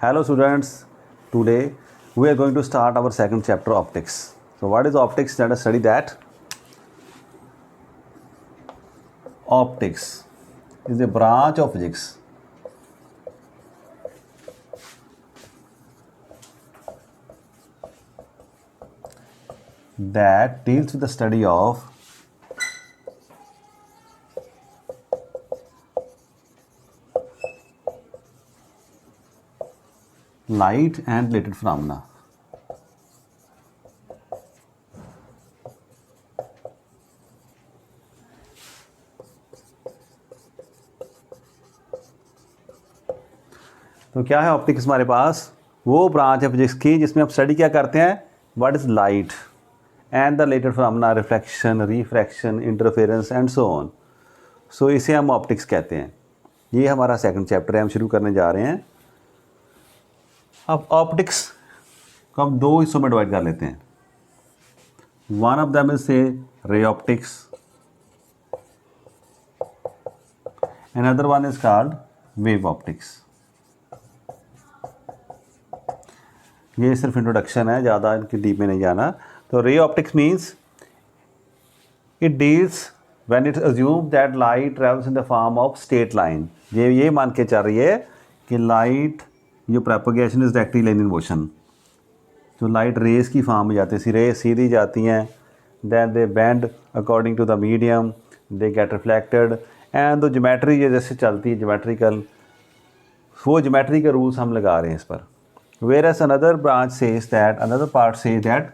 Hello students, today we are going to start our second chapter, optics. So what is optics? Let us study that. Optics is a branch of physics that deals with the study of light and related phenomena. तो क्या है optics हमारे पास? वो branch है physics की जिसमें हम study क्या करते हैं, what is light and the related phenomena, reflection, refraction, interference and so on. So इसे हम ऑप्टिक्स कहते हैं. ये हमारा सेकंड चैप्टर है, हम शुरू करने जा रहे हैं. अब ऑप्टिक्स को हम दो हिस्सों में डिवाइड कर लेते हैं. वन ऑफ देम इज से ray optics, another one is called wave optics. ये सिर्फ इंट्रोडक्शन है, ज़्यादा इनकी डीप में नहीं जाना. तो ray optics means it deals when it assume that light travels in the form of straight line. ये मान के चल रही है कि लाइट जो propagation is directly line in motion. तो लाइट रेस की फॉर्म में जाती है, रेस सीधी जाती हैं, then they bend according to the medium, they get reflected and तो ज्योमेट्री ये जैसे चलती है ज्योमेट्रिकल, वो ज्योमेट्री के रूल्स हम लगा रहे हैं इस पर. Whereas another branch says that, another part says that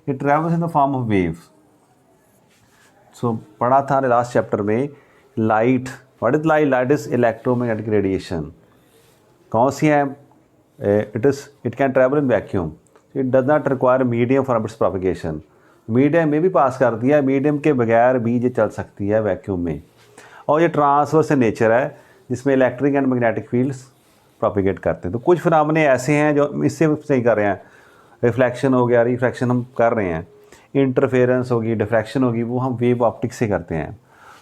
it travels in the form of waves. So पढ़ा था लास्ट चैप्टर में light. What is light? Light is electromagnetic radiation. कौन सी है? It can travel in vacuum. It does not require medium for its propagation. Medium में भी पास करती है, medium के बगैर भी ये चल सकती है वैक्यूम में. और ये ट्रांसवर्स इन नेचर है जिसमें electric and magnetic fields propagate करते हैं. तो कुछ फिनोमेना ऐसे हैं जो इससे सही कर रहे हैं. रिफ्लेक्शन हो गया, रिफ्रैक्शन हम कर रहे हैं, इंटरफेरेंस होगी, डिफ्रैक्शन होगी, वो हम वेव ऑप्टिक्स से करते हैं.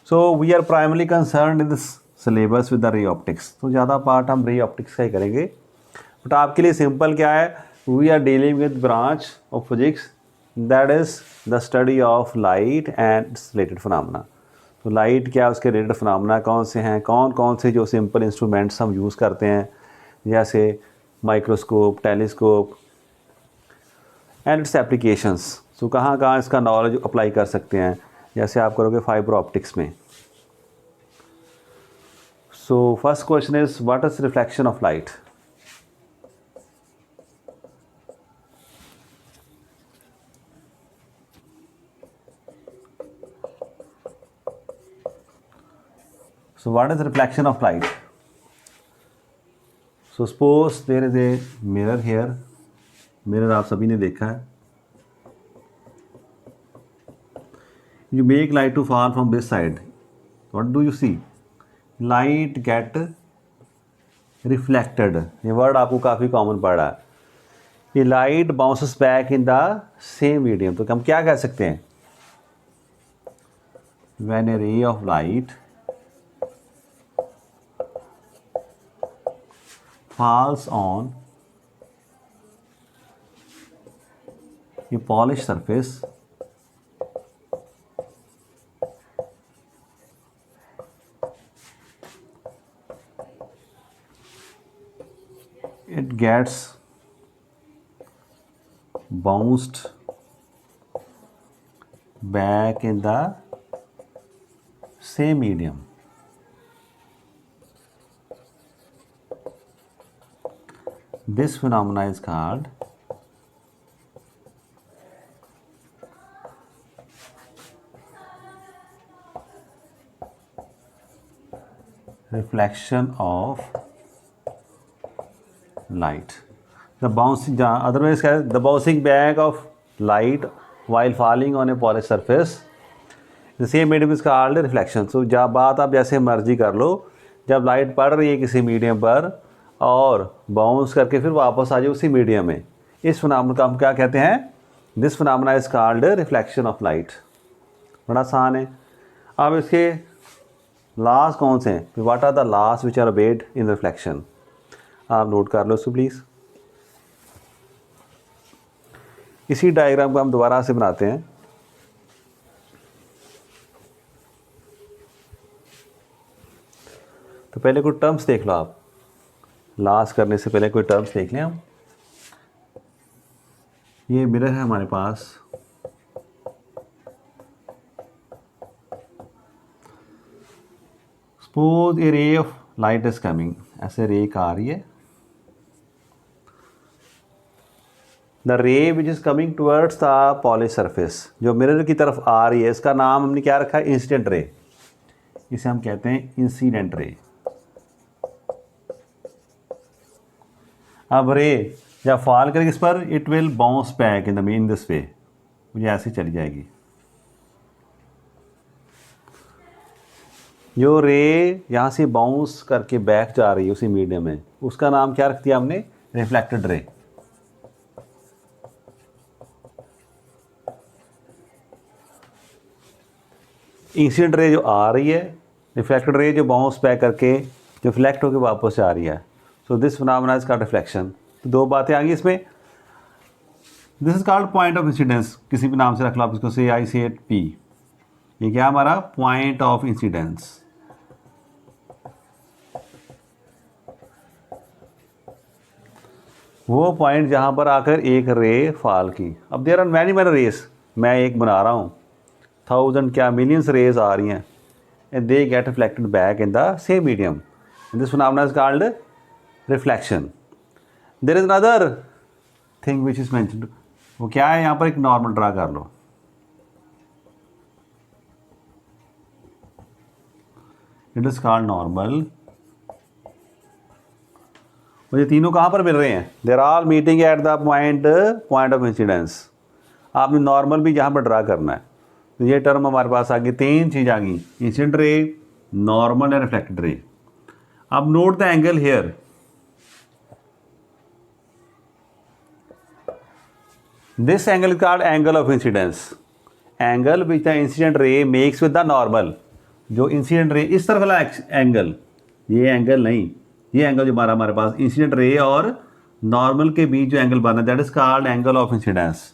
So we are primarily concern in this syllabus with the ray optics. तो ज़्यादा पार्ट हम रे ऑप्टिक्स का ही करेंगे. बट आपके लिए सिंपल क्या है, we are dealing with branch of physics that is the study of light and its related phenomena. तो लाइट क्या, उसके रिलेटेड फिनोमेना कौन से हैं, कौन कौन से जो सिंपल इंस्ट्रूमेंट्स हम यूज़ करते हैं, जैसे microscope, telescope and its applications. So कहाँ कहाँ इसका नॉलेज अप्लाई कर सकते हैं, जैसे आप करोगे फाइबर ऑप्टिक्स में. So first question is what is reflection of light. So what is reflection of light? So suppose there is a mirror here. Mirror आप सभी ने देखा है. You make light to fall from this side. What do you see? Light get reflected. ये word आपको काफ़ी common पड़ा है. ये light bounces back in the same medium. तो हम क्या कह सकते हैं, When a ray of light falls on a polished surface, it gets bounced back in the same medium. This phenomena is called reflection of light. The bouncing, otherwise the bouncing back of light while falling on a polished surface, the same medium is called reflection. So जब बात आप जैसे मर्जी कर लो, जब light पड़ रही है किसी मीडियम पर और बाउंस करके फिर वापस आ जाए उसी मीडियम में, इस फिनोमेना को हम क्या कहते हैं, this phenomena is called reflection of light. बड़ा आसान है. अब इसके लास्ट कौन से हैं, what are the last which are obeyed in reflection, आप नोट कर लो इसको प्लीज़. इसी डायग्राम को हम दोबारा से बनाते हैं। तो पहले कोई टर्म्स देख लो आप, लास्ट करने से पहले कोई टर्म्स देख लें हम। ये मिरर है हमारे पास, suppose A ray of light is coming, ऐसे रे आ रही है, द रे which is coming towards the polish surface, जो मिरर की तरफ आ रही है, इसका नाम हमने क्या रखा है, इंसिडेंट रे। इसे हम कहते हैं इंसिडेंट रे। अब रे जब फॉल करेगी इस पर, it will bounce back in this way, मुझे ऐसे चली जाएगी। जो रे यहाँ से बाउंस करके बैक जा रही है उसी मीडियम में, उसका नाम क्या रख दिया हमने, रिफ्लेक्टेड रे। इंसिडेंट रे जो आ रही है, रिफ्लेक्टेड रे जो बाउंस बैक करके जो रिफ्लेक्ट होकर वापस से आ रही है। So this phenomena is called reflection. तो दो बातें आ गई इसमें। This is called point of incidence, किसी भी नाम से रख लो आप इसको, से आई से पी। ये क्या हमारा पॉइंट ऑफ इंसिडेंस। वो पॉइंट जहाँ पर आकर एक रे फॉल की। अब there are many many rays, मैं एक बना रहा हूँ, 1000 क्या मिलियंस रेज आ रही हैं, and they get reflected back in the same medium. This phenomena is called reflection. There is another thing which is mentioned, वो क्या है, यहाँ पर एक नॉर्मल ड्रा कर लो। It is called normal. मुझे तीनों कहाँ पर मिल रहे हैं, there all meeting at the point of incidence. आपने नॉर्मल भी यहाँ पर ड्रा करना है। तो ये टर्म हमारे पास आ गई, तीन चीज़ आ गई, incident ray, normal and reflected ray. अब note the angle here. This angle is called angle of incidence, angle which the incident ray makes with the normal. जो इंसिडेंट रे इस तरफ वाला एंगल, ये एंगल नहीं, ये एंगल जो हमारे पास इंसिडेंट रे और नॉर्मल के बीच जो एंगल बना, that is called angle of incidence.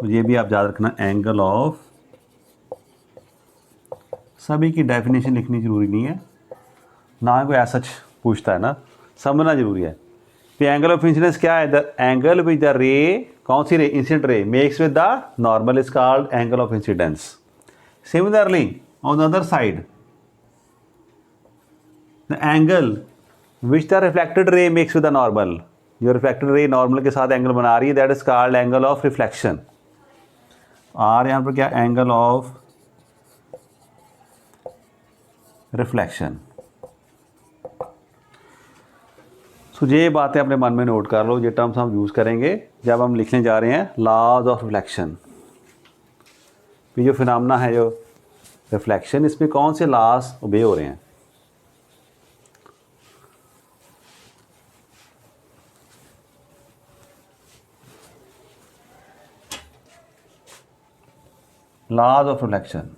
तो ये भी आप याद रखना, एंगल ऑफ, सभी की डेफिनेशन लिखनी जरूरी नहीं है, ना कोई ऐसा पूछता है ना, समझना जरूरी है। तो एंगल ऑफ इंसिडेंस क्या है, द एंगल विद द रे, कौन सी रे, incident ray makes with the normal is called angle of incidence. Similarly on the other side, the angle which the reflected ray makes with the normal, जो reflected ray normal के साथ angle बना रही है, that is called angle of reflection. और यहाँ पर क्या, एंगल ऑफ रिफ्लेक्शन। सो ये बातें अपने मन में नोट कर लो, ये टर्म्स हम यूज़ करेंगे जब हम लिखने जा रहे हैं लॉज ऑफ रिफ्लेक्शन। ये जो फिनोमेना है जो रिफ्लेक्शन, इसमें कौन से लॉज ओबे हो रहे हैं। Laws of reflection,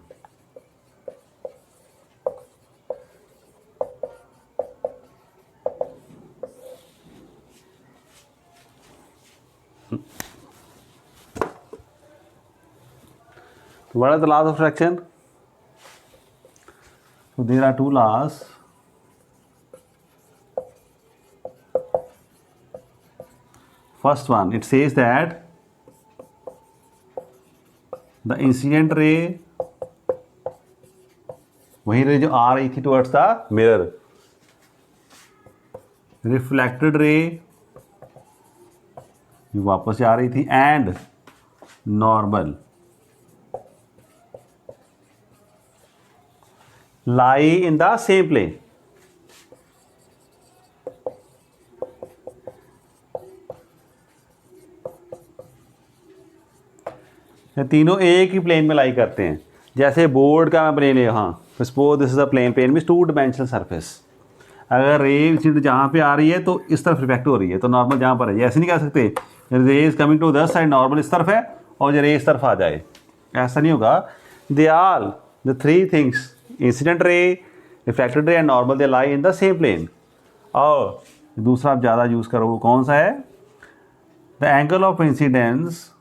what are the laws of reflection? So there are two laws. First one, it says that the incident ray, वही रे जो आ रही थी towards the mirror, reflected ray जो वापस आ रही थी, and normal lie in the same plane। तीनों एक ही प्लेन में लाई करते हैं। जैसे बोर्ड का मैं प्लेन ले, हाँ suppose this is a plane, plane में 2 डायमेंशनल सरफेस। अगर रे इंसिडेंट जहाँ पे आ रही है तो इस तरफ रिफ्लेक्ट हो रही है, तो नॉर्मल जहाँ पर है, ऐसे नहीं कह सकते ray is coming to the side, normal इस तरफ है और जो रे इस तरफ आ जाए, ऐसा नहीं होगा। They all the 3 things, incident ray, reflected ray and normal, they lie in the same plane. और दूसरा आप ज़्यादा यूज़ करोगे कौन सा है, the angle of incidence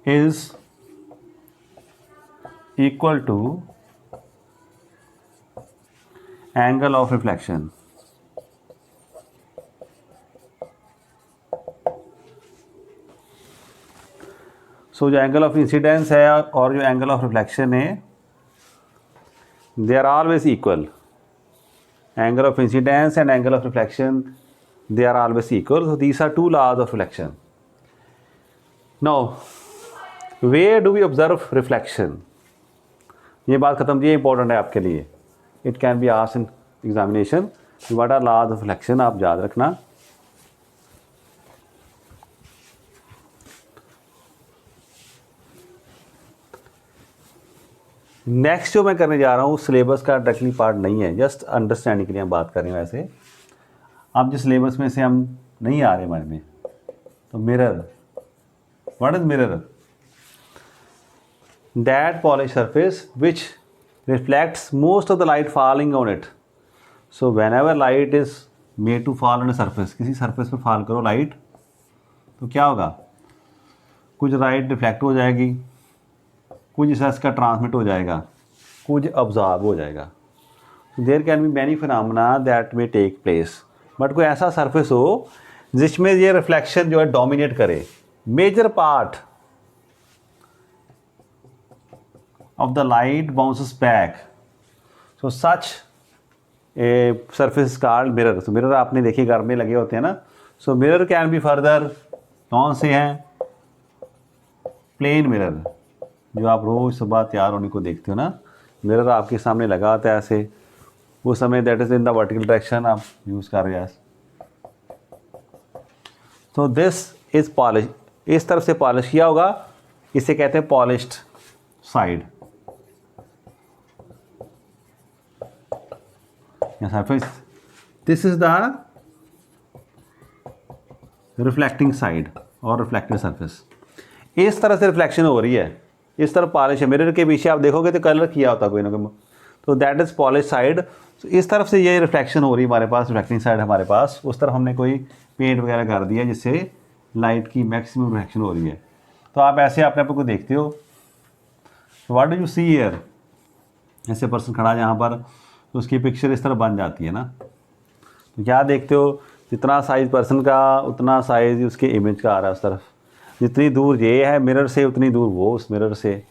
is equal to angle of reflection. So जो एंगल ऑफ इंसिडेंस है और जो एंगल ऑफ रिफ्लेक्शन है, they are always equal. Angle of incidence and angle of reflection, they are always equal. So these are two laws of reflection. Now where do we observe reflection? ये बात खत्म, ये important है आपके लिए. It can be asked in examination. What are laws of reflection? आप याद रखना. नेक्स्ट जो मैं करने जा रहा हूँ सिलेबस का डायरेक्टली पार्ट नहीं है, जस्ट अंडरस्टैंडिंग के लिए हम बात कर रहे हैं. वैसे अब जिस सिलेबस में से हम नहीं आ रहे हमारे में, तो mirror, what is mirror? That polish surface which reflects most of the light falling on it. So whenever light is made to fall on a surface, किसी सरफेस पर फॉल करो लाइट, तो क्या होगा? कुछ लाइट रिफ्लेक्ट हो जाएगी, कुछ इसका ट्रांसमिट हो जाएगा, कुछ ऑब्जॉर्ब हो जाएगा. There can be many phenomena that may take place. But कोई ऐसा सरफेस हो जिसमें ये रिफ्लेक्शन जो है डोमिनेट करे. Major part of the light bounces back. So such a surface called mirror. तो मिरर आपने देखिए घर में लगे होते हैं ना. So mirror can be further, कौन से हैं? प्लेन मिरर, जो आप रोज सुबह तैयार होने को देखते हो ना, मिरर आपके सामने लगा होता है ऐसे, उस समय that is in the vertical direction आप यूज़ कर रहे हैं. तो दिस इज पॉलिश, इस तरफ से पॉलिश किया होगा, इसे कहते हैं polished side. Surface, this is the reflecting side और रिफ्लेक्टेड सरफेस. इस तरह से रिफ्लेक्शन हो रही है, इस तरफ पॉलिश है. मिरर के पीछे आप देखोगे तो कलर किया होता कोई ना कोई, तो दैट इज पॉलिश साइड. इस तरफ से ये रिफ्लेक्शन हो रही है हमारे पास, रिफ्लेक्टिंग साइड हमारे पास. उस तरफ हमने कोई पेंट वगैरह कर दिया जिससे लाइट की मैक्सिमम रिफ्लेक्शन हो रही है. तो आप ऐसे अपने आप को देखते हो. What do you see here? ऐसे पर्सन खड़ा है यहाँ पर, तो उसकी पिक्चर इस तरह बन जाती है ना. तो क्या देखते हो? जितना साइज पर्सन का उतना साइज उसके इमेज का आ रहा है उस तरफ. जितनी दूर ये है मिरर से, उतनी दूर वो उस मिरर से.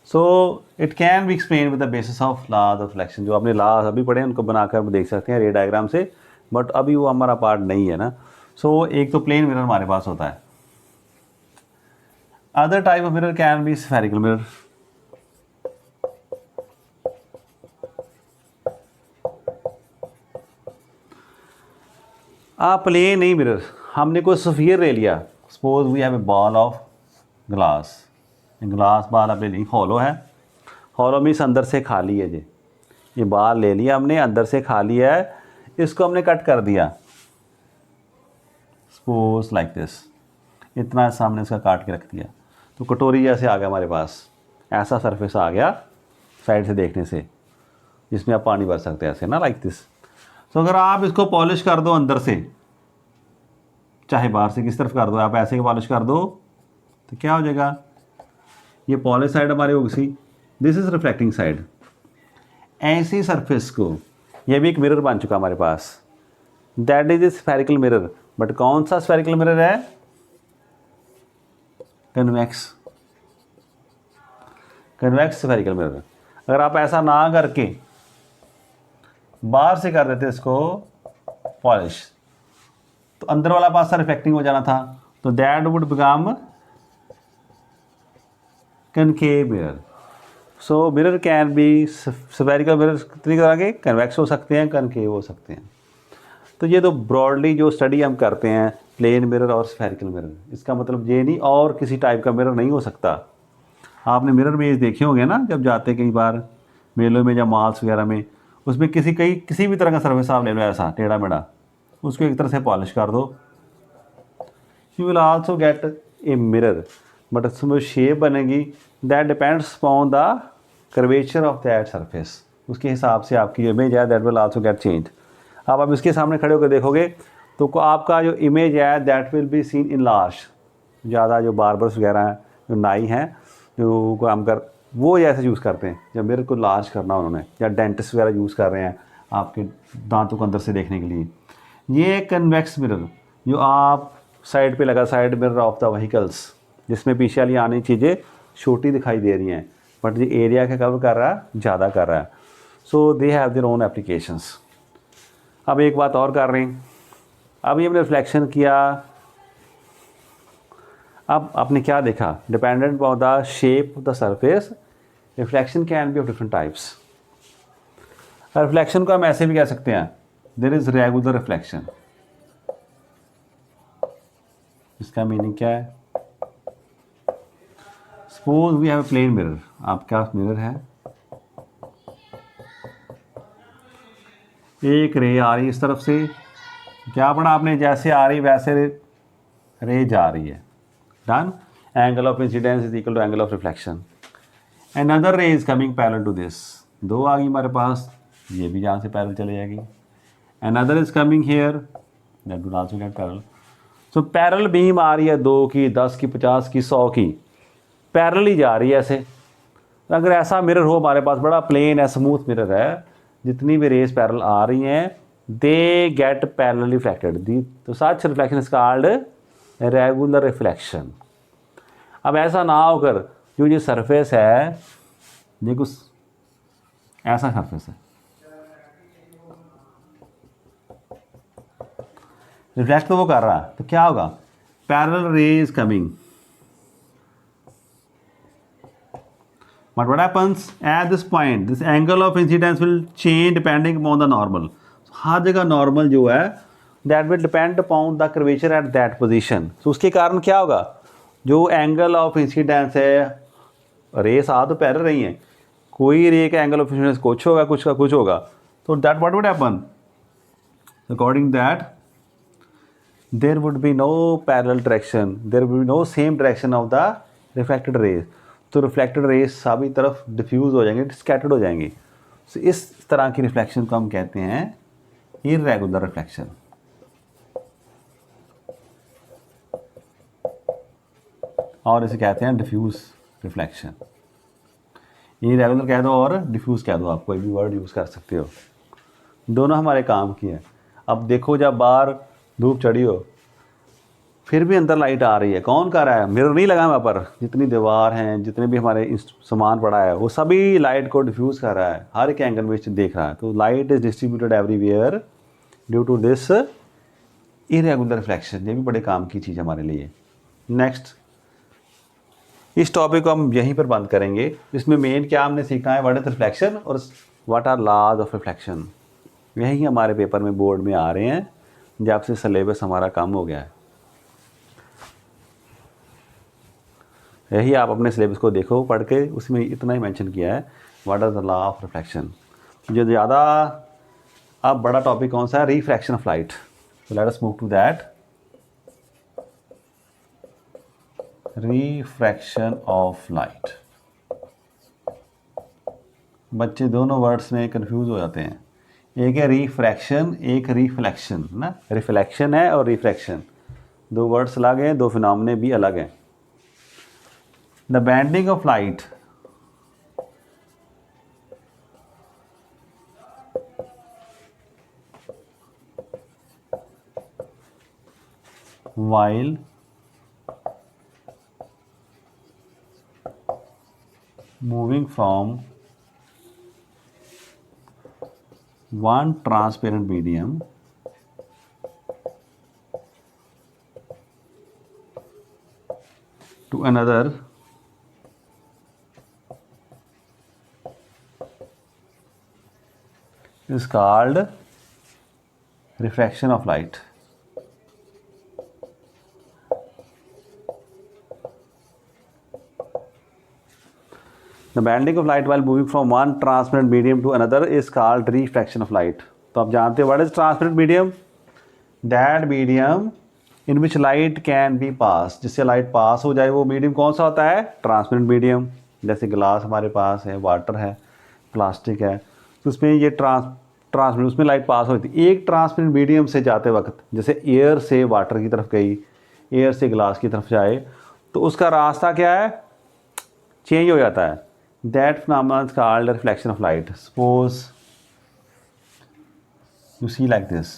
So it can be explain with the basis of laws of reflection. जो आपने लॉज अभी पढ़े हैं उनको बनाकर देख सकते हैं रे डायग्राम से, बट अभी वो हमारा पार्ट नहीं है ना. सो एक तो प्लेन मिरर हमारे पास होता है. Other type of mirror can be spherical mirror. Plane नहीं मिरर, हमने कोई स्फीयर ले लिया. Suppose we have a ball of glass. Glass ball अपने नहीं, हॉलो है. हॉलो मीन्स अंदर से खाली है. जी ये बॉल ले लिया हमने, अंदर से खाली है, इसको हमने कट कर दिया. सपोज लाइक दिस, इतना सामने इसका काट के रख दिया, तो कटोरी जैसे आ गया हमारे पास. ऐसा सरफेस आ गया साइड से देखने से, जिसमें आप पानी भर सकते हैं ऐसे ना, लाइक दिस. तो अगर आप इसको पॉलिश कर दो अंदर से, चाहे बाहर से किस तरफ कर दो, आप ऐसे पॉलिश कर दो, तो क्या हो जाएगा? ये पॉलिश साइड हमारी होगी, दिस इज रिफ्लेक्टिंग साइड. ऐसी सरफेस को, ये भी एक मिरर बन चुका हमारे पास, that is a spherical mirror. But कौन सा स्फेरिकल मिरर है? कन्वेक्स. Convex spherical mirror. अगर आप ऐसा ना करके बाहर से कर देते इसको पॉलिश, तो अंदर वाला पासा रिफ्लेक्टिंग हो जाना था, तो that would become concave mirror. So mirror can be spherical mirror कितनी तरह के, कन्वेक्स हो सकते हैं, कनकेव हो सकते हैं. तो ये तो ब्रॉडली जो स्टडी हम करते हैं प्लेन मिरर और स्फेरिकल मिरर, इसका मतलब ये नहीं और किसी टाइप का मिरर नहीं हो सकता. आपने मिरर में देखे होंगे ना, जब जाते कई बार मेलों में या मॉल्स वगैरह में, उसमें किसी भी तरह का सर्विस आप ले लो ऐसा टेढ़ा मेढ़ा, उसको एक तरह से पॉलिश कर दो, you will also gate a mirror. But उसमें शेप बनेगी, that depends upon the curvature of that surface. उसके हिसाब से आपकी इमेज है that will also get change. आप इसके सामने खड़े होकर देखोगे तो आपका जो इमेज है that will be seen in large. ज़्यादा जो बार्बर्स वगैरह हैं जो नाई हैं जो काम कर वो ऐसे यूज़ करते हैं जब मिरर को लार्ज करना उन्होंने, या डेंटिस्ट वगैरह यूज़ कर रहे हैं आपके दांतों को अंदर से देखने के लिए। ये कन्वेक्स मिरर जो आप साइड पे लगा, side mirror of the vehicles, जिसमें पीछे वाली आनी चीज़ें छोटी दिखाई दे रही हैं बट ये एरिया का कवर कर रहा है, ज़्यादा कर रहा है। So they have their own applications. अब एक बात और कर रहे हैं, अब ये हमने रिफ्लेक्शन किया, अब आपने क्या देखा, dependent on the shape of the surface reflection can be of different types. Reflection को हम ऐसे भी कह सकते हैं, देयर इज रेगुलर रिफ्लेक्शन। इसका मीनिंग क्या है, suppose we have a plane mirror, आपके पास मिरर है, एक रे आ रही है इस तरफ से, क्या पढ़ा आपने, जैसे आ रही वैसे रे जा रही है, done. Angle of incidence is equal to angle of reflection. Another ray is coming parallel to this, दो आ गई हमारे पास, ये भी यहाँ से पैरेलल चले जाएगी। Another is coming here, that will also get parallel. So parallel beam आ रही है 2 की, 10 की, 50 की, 100 की, पैरेलल ही जा रही है ऐसे। अगर ऐसा मिरर हो हमारे पास, बड़ा प्लेन है, स्मूथ मिरर है, जितनी भी रेस पैरेलल आ रही हैं they get parallel reflected, the तो such reflection is called regular reflection. अब ऐसा ना होकर जो ये सरफेस है, ये कुछ ऐसा सरफेस है, रिफ्लेक्ट तो वो कर रहा है, तो क्या होगा, पैरेलल रे is coming, but what happens at this point, this angle of incidence will change depending upon the normal। हर जगह नॉर्मल जो है that will depend upon the curvature at that position। तो उसके कारण क्या होगा, जो एंगल ऑफ इंसिडेंस है, रेस आ तो पैरेलल रही हैं, कोई रे का एंगल ऑफ इंसिडेंस कुछ होगा, कुछ का कुछ होगा, तो that what would happen, according that there would be no parallel direction, there would be no same direction of the reflected rays। तो रिफ्लेक्टेड रेज सभी तरफ डिफ्यूज़ हो जाएंगे, स्कैटर्ड हो जाएंगी। so, इस तरह की रिफ्लेक्शन को हम कहते हैं इर्रेगुलर रिफ्लेक्शन। और इसे कहते हैं डिफ्यूज़ रिफ्लेक्शन। इर्रेगुलर कह दो और डिफ्यूज़ कह दो, आप कोई भी वर्ड यूज़ कर सकते हो, दोनों हमारे काम की है। अब देखो जब बाहर धूप चढ़ी हो फिर भी अंदर लाइट आ रही है, कौन कर रहा है, मिरर नहीं लगा वहाँ पर, जितनी दीवार हैं, जितने भी हमारे सामान पड़ा है, वो सभी लाइट को डिफ्यूज़ कर रहा है, हर एक एंगल में देख रहा है। तो light is distributed everywhere due to this irregular reflection. ये भी बड़े काम की चीज़ हमारे लिए। नेक्स्ट, इस टॉपिक को हम यहीं पर बंद करेंगे। इसमें मेन क्या हमने सीखना है, व्हाट इज रिफ्लेक्शन और what are laws of reflection. यही हमारे पेपर में बोर्ड में आ रहे हैं, जब से सिलेबस हमारा कम हो गया है। यही आप अपने सिलेबस को देखो पढ़ के, उसमें इतना ही मेंशन किया है, what is the law of reflection. जो ज़्यादा अब बड़ा टॉपिक कौन सा है, रिफ्रैक्शन ऑफ लाइट। तो let us move to that, refraction of light. बच्चे दोनों वर्ड्स में कंफ्यूज हो जाते हैं, एक है रिफ्रैक्शन, एक रिफ्लेक्शन ना। रिफ्लेक्शन है और रिफ्रैक्शन, दो वर्ड्स अलग हैं, दो फिनोमेने भी अलग हैं। The bending of light while moving from one transparent medium to another is called refraction of light। The bending of light while moving from one transparent medium to another is called refraction of light। तो आप जानते हो what is transparent medium? That medium in which light can be passed, जिससे light pass हो जाए, वो medium कौन सा होता है, ट्रांसपेरेंट मीडियम। जैसे ग्लास हमारे पास है, वाटर है, प्लास्टिक है, तो उसमें ये ट्रांसपेरेंट, उसमें लाइट पास होती है। एक ट्रांसपेरेंट मीडियम से जाते वक्त, जैसे एयर से वाटर की तरफ गई, एयर से ग्लास की तरफ जाए, तो उसका रास्ता क्या है, चेंज हो जाता है। That phenomenon is called reflection of light. Suppose you see like this,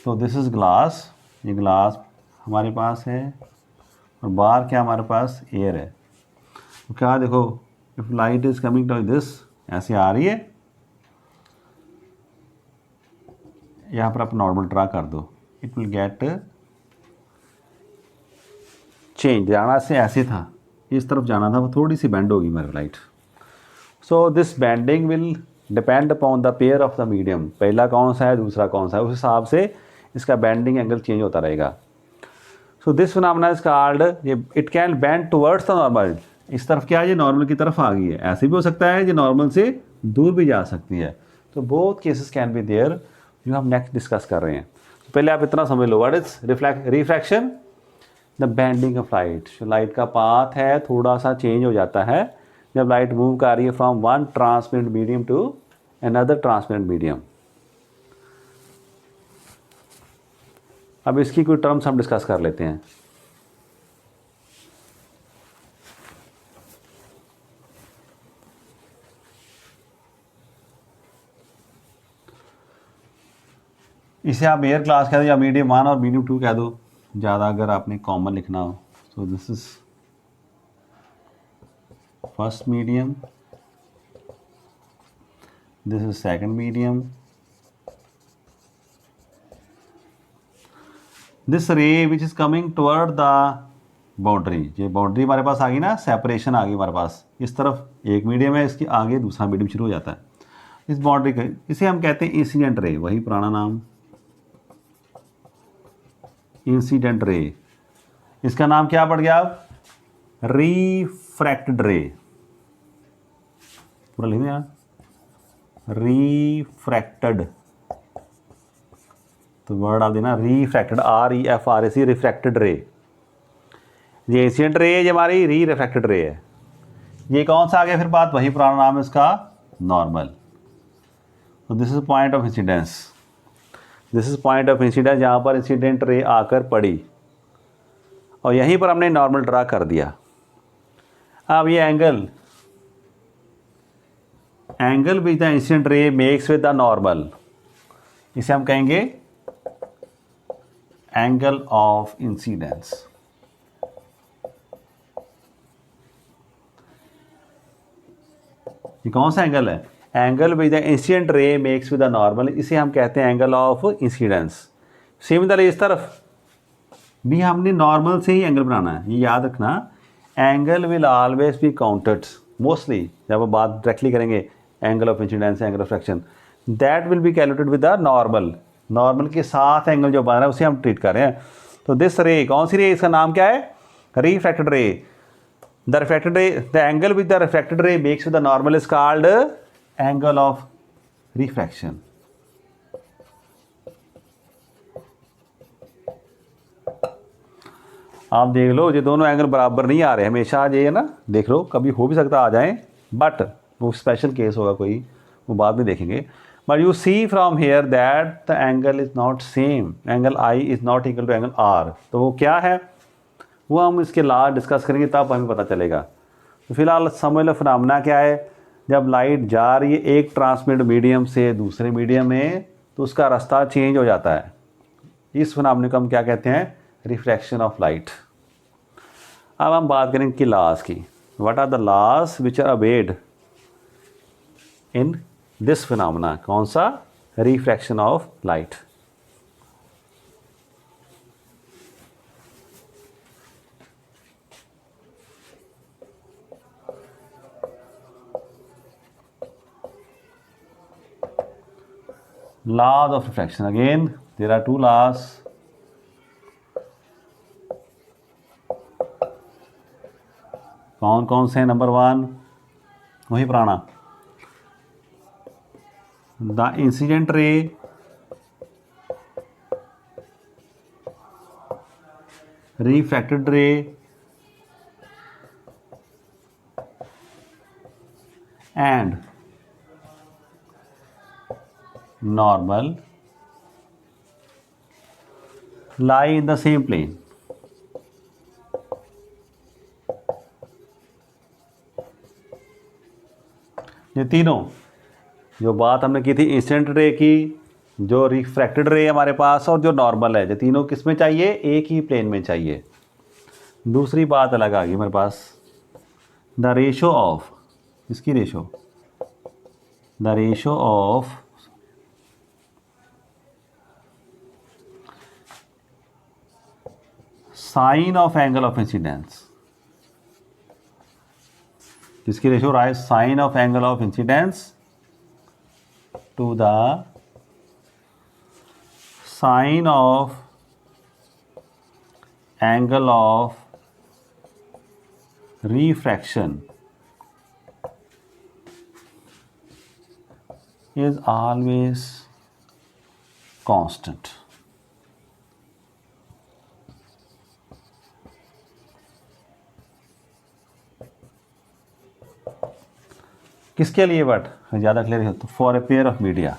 तो दिस इज ग्लास, ये ग्लास हमारे पास है और बाहर क्या हमारे पास एयर है। तो क्या देखो, if light is coming to this, ऐसे आ रही है, यहाँ पर आप नॉर्मल ड्रा कर दो, इट विल गेट चेंज। जाना से ऐसे था, इस तरफ जाना था, वो थोड़ी सी बेंड होगी हमारी light. So this bending will depend upon the pair of the medium, पहला कौन सा है दूसरा कौन सा है, उस हिसाब से इसका बेंडिंग एंगल चेंज होता रहेगा। So this phenomena is called, it can bend towards the normal. इस तरफ क्या है, ये नॉर्मल की तरफ आ गई है, ऐसे भी हो सकता है, ये नॉर्मल से दूर भी जा सकती है। तो both cases can be there, जो हम नेक्स्ट डिस्कस कर रहे हैं। तो पहले आप इतना समझ लो, what is refraction, the bending of light. जो लाइट का पाथ है थोड़ा सा चेंज हो जाता है जब लाइट मूव कर रही है from one transparent medium to another transparent medium. अब इसकी कोई टर्म्स हम डिस्कस कर लेते हैं। इसे आप एयर क्लास कह दो या मीडियम 1 और मीडियम 2 कह दो, ज़्यादा अगर आपने कॉमन लिखना हो। So this is first medium, this is second medium, this ray which is coming toward the boundary. ये बाउंड्री हमारे पास आ गई ना, सेपरेशन आ गई हमारे पास, इस तरफ एक मीडियम है, इसके आगे दूसरा मीडियम शुरू हो जाता है इस बाउंड्री का, इसे हम कहते हैं इंसिडेंट रे, वही पुराना नाम इंसिडेंट रे। इसका नाम क्या पड़ गया अब, रिफ्रैक्टेड रे, पूरा लिख दें, रिफ्रैक्टेड, तो वर्ड डाल देना रिफ्रैक्टेड, REFRAC, रिफ्रैक्टेड रे। ये इंसिडेंट रे है, ये हमारी रिफ्रैक्टेड रे है। ये कौन सा आ गया फिर बात, वही पुराना नाम है इसका, नॉर्मल। तो this is point of incidence, this is point of incidence जहाँ पर इंसिडेंट रे आकर पड़ी और यहीं पर हमने नॉर्मल ड्रा कर दिया। अब ये angle which the incident ray makes with the normal, इसे हम कहेंगे एंगल ऑफ इंसिडेंस। ये कौन सा एंगल है, angle which the incident ray makes with the normal, इसे हम कहते हैं एंगल ऑफ इंसिडेंस। सिमिलरली इस तरफ भी हमने नॉर्मल से ही एंगल बनाना है, ये याद रखना। Angle will always be counted, mostly जब हम बात डायरेक्टली करेंगे angle of incidence, angle of refraction, that will be calculated with the normal. Normal के साथ एंगल जो बन रहा है उसे हम ट्रीट कर रहे हैं। तो दिस रे, कौन सी रे, इसका नाम क्या है, रिफ्रैक्टेड रे। द रिफ्रैक्टेड रे, the angle with the refracted रे makes with the normal is called angle of refraction. आप देख लो, ये दोनों एंगल बराबर नहीं आ रहे हमेशा, ये है ना, देख लो, कभी हो भी सकता आ जाए, बट वो स्पेशल केस होगा कोई, वो बाद में देखेंगे। But you see from here that the angle is not same, angle I is not equal to angle R. तो वो क्या है, वो हम इसके लास्ट डिस्कस करेंगे, तब हमें पता चलेगा। तो फिलहाल समझ लो फिनोमेना क्या है, जब लाइट जा रही है एक ट्रांसमिट मीडियम से दूसरे मीडियम में, तो उसका रास्ता चेंज हो जाता है। इस फिनोमेना को हम क्या कहते हैं, रिफ्रैक्शन ऑफ लाइट। अब हम बात करेंगे कि लॉज की। What are the laws which are obeyed in this phenomena, कौन सा, refraction of light. laws of refraction, again there are two laws. कौन कौन से, नंबर 1 वही पुराना, द इंसिडेंट रे रिफ्रैक्टेड रे and normal lie in the same plane. ये तीनों जो बात हमने की थी इंसिडेंट रे की, जो रिफ्रैक्टेड रे हमारे पास और जो नॉर्मल है, जो तीनों किस में चाहिए, एक ही प्लेन में चाहिए। दूसरी बात अलग आ गई हमारे पास, द रेशो ऑफ, इसकी ratio, the ratio of sine of angle of incidence, जिसकी ratio rise sine of angle of incidence to the sine of angle of refraction is always constant. किसके लिए, बट ज़्यादा क्लियर है तो for a pair of media,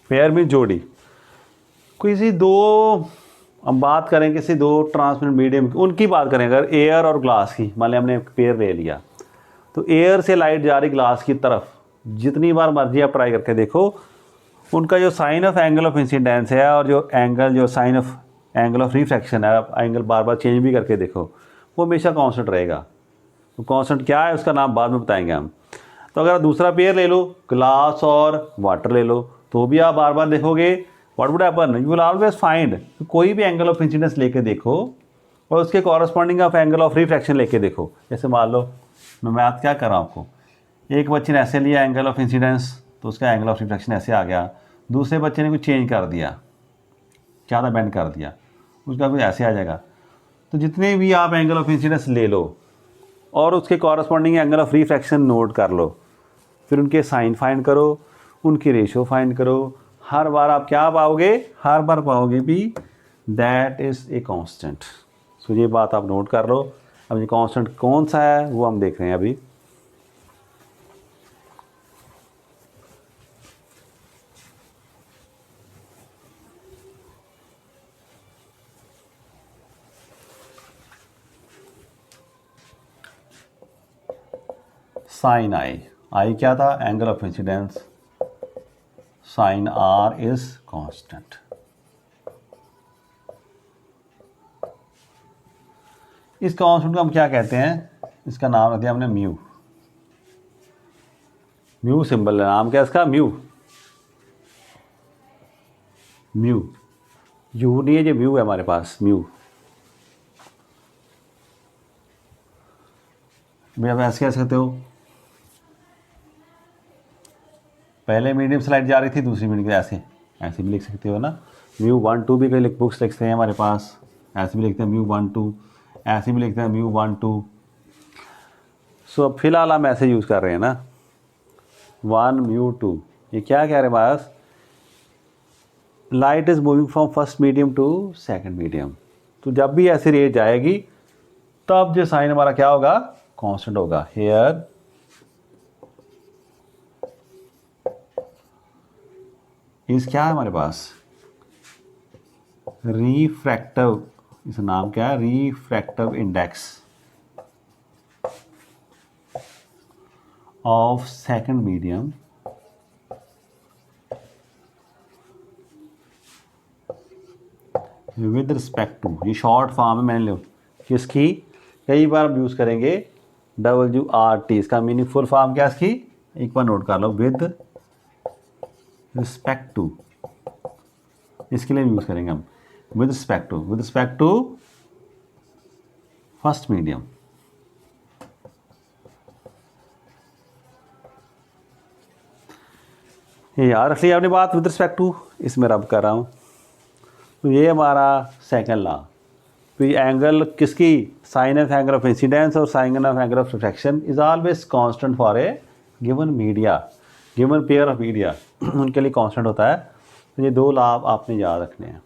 pair में जोड़ी, किसी दो, हम बात करें किसी दो ट्रांसमिट मीडियम की, उनकी बात करें अगर एयर और ग्लास की, मान लिया हमने एक पेयर ले लिया, तो एयर से लाइट जा रही ग्लास की तरफ, जितनी बार मर्जी आप ट्राई करके देखो, उनका जो sine of angle of incidence है और जो एंगल, जो sine of angle of refraction है, आप एंगल बार बार चेंज भी करके देखो, वो हमेशा कांस्टेंट रहेगा। तो कांस्टेंट क्या है उसका नाम बाद में बताएंगे हम। तो अगर दूसरा पेयर ले लो, ग्लास और वाटर ले लो, तो भी आप बार बार देखोगे, what would happen, you will always find, कोई भी एंगल ऑफ इंसिडेंस लेके देखो और उसके corresponding of angle of refraction लेके देखो। जैसे मान लो मैं मैथ क्या कर रहा हूँ आपको, एक बच्चे ने ऐसे लिया एंगल ऑफ इंसिडेंस, तो उसका एंगल ऑफ रिफ्रैक्शन ऐसे आ गया, दूसरे बच्चे ने कुछ चेंज कर दिया, ज़्यादा बेंड कर दिया, उसका कुछ ऐसे आ जाएगा। तो जितने भी आप एंगल ऑफ इंसिडेंस ले लो और उसके corresponding angle of refraction note कर लो, फिर उनके साइन फाइंड करो, उनकी रेशो फाइंड करो, हर बार आप क्या पाओगे, हर बार पाओगे भी दैट इज़ ए कांस्टेंट। सो ये बात आप नोट कर लो। अब ये कांस्टेंट कौन सा है वो हम देख रहे हैं अभी। साइन आई, आई क्या था, angle of incidence, sine R is constant. इस कांस्टेंट को हम क्या कहते हैं, इसका नाम रख दिया हमने म्यू। म्यू सिंबल है, नाम क्या इसका, म्यू। म्यू, यू नहीं है, ये म्यू है हमारे पास, म्यू। भैया आप ऐसे कह सकते हो, पहले मीडियम से लाइट जा रही थी, दूसरी मीडियम ऐसे, ऐसे भी लिख सकते हो ना। म्यू 1 2 भी कई बुक्स लिखते हैं हमारे पास, ऐसे भी लिखते हैं म्यू 1 2, ऐसे भी लिखते हैं म्यू 1 2। सो अब फिलहाल हम ऐसे यूज़ कर रहे हैं ना, 1 म्यू 2। ये क्या कह रहे हैं पास, light is moving from first medium to second medium. तो जब भी ऐसी रेज जाएगी तब जो साइन हमारा क्या होगा, कांस्टेंट होगा। हेयर इस क्या है हमारे पास, रिफ्रैक्टिव, इसका नाम क्या है, refractive index of second medium with respect to, ये शॉर्ट फॉर्म है, मैंने लो किसकी, कई बार हम यूज़ करेंगे, WRT। इसका मीनिंग फुल फॉर्म क्या है इसकी, एक बार नोट कर लो, विद रिस्पेक्ट टू, इसके लिए यूज़ करेंगे हम with respect to first medium. ये याद रख लिया आपने बात, विद रिस्पेक्ट टू, इसमें रब कर रहा हूँ। तो ये हमारा सेकंड लॉ। तो ये एंगल किसकी, sine of angle of incidence और sine of angle of refraction is always constant for a given media, given pair of media, उनके लिए कांस्टेंट होता है। तो ये दो लॉ आपने याद रखने हैं।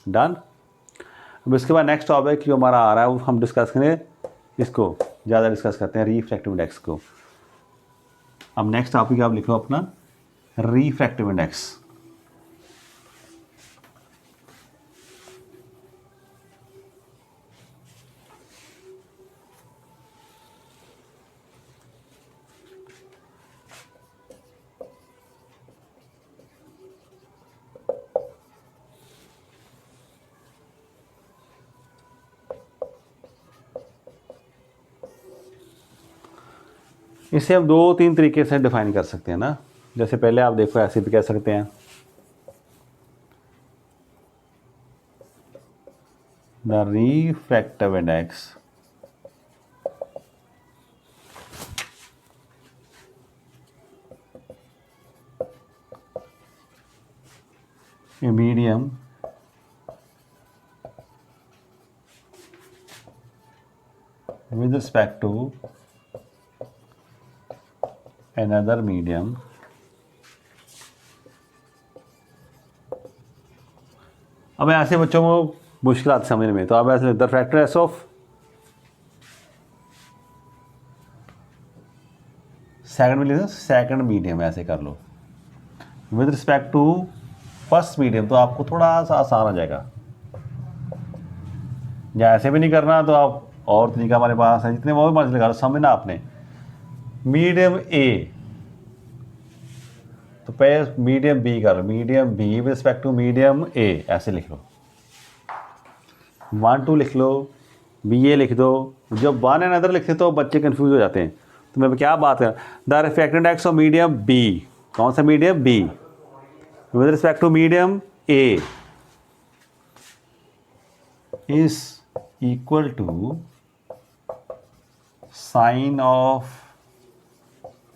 डन। अब इसके बाद नेक्स्ट टॉपिक जो हमारा आ रहा है वो हम डिस्कस करें, इसको ज़्यादा डिस्कस करते हैं, रिफ्रैक्टिव इंडेक्स को। अब नेक्स्ट टॉपिक आप लिखो अपना, रिफ्रैक्टिव इंडेक्स। इसे हम 2-3 तरीके से डिफाइन कर सकते हैं ना। जैसे पहले आप देखो, ऐसे भी कह सकते हैं the refractive index a medium with respect to another medium अब ऐसे बच्चों को मुश्किल आती समझने में, तो आप ऐसे द फैक्टर ऑफ सेकंड में लिखो, सेकंड मीडियम ऐसे कर लो with respect to first medium, तो आपको थोड़ा सा आसान हो जाएगा। या ऐसे भी नहीं करना तो आप और तरीका हमारे पास है, जितने वो भी मर्जी लगा लो, समझना आपने। मीडियम ए तो पहले मीडियम बी कर लो, medium B with respect to medium A, ऐसे लिख लो। 1 2 लिख लो, बी ए लिख दो। जब 1 एंड अदर लिखते तो बच्चे कंफ्यूज हो जाते हैं। तो मैं क्या बात है, the refractive index of medium B, कौन सा medium B, with respect to medium A is equal to sine of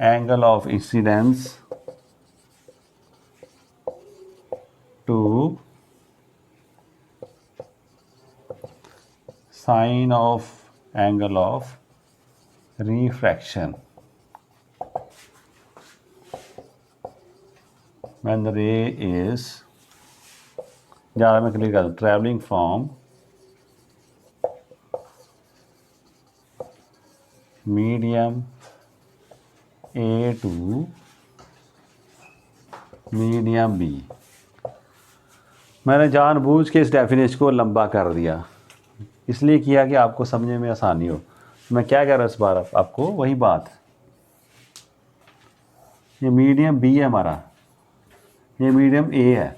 angle of incidence to sine of angle of refraction when the ray is, ज़्यादा मैं clear कर दूँ, traveling from medium A to medium B। मैंने जानबूझ के इस definition को लंबा कर दिया, इसलिए किया कि आपको समझने में आसानी हो। मैं क्या कह रहा हूँ इस बार आपको वही बात, ये मीडियम बी है हमारा, ये मीडियम ए है।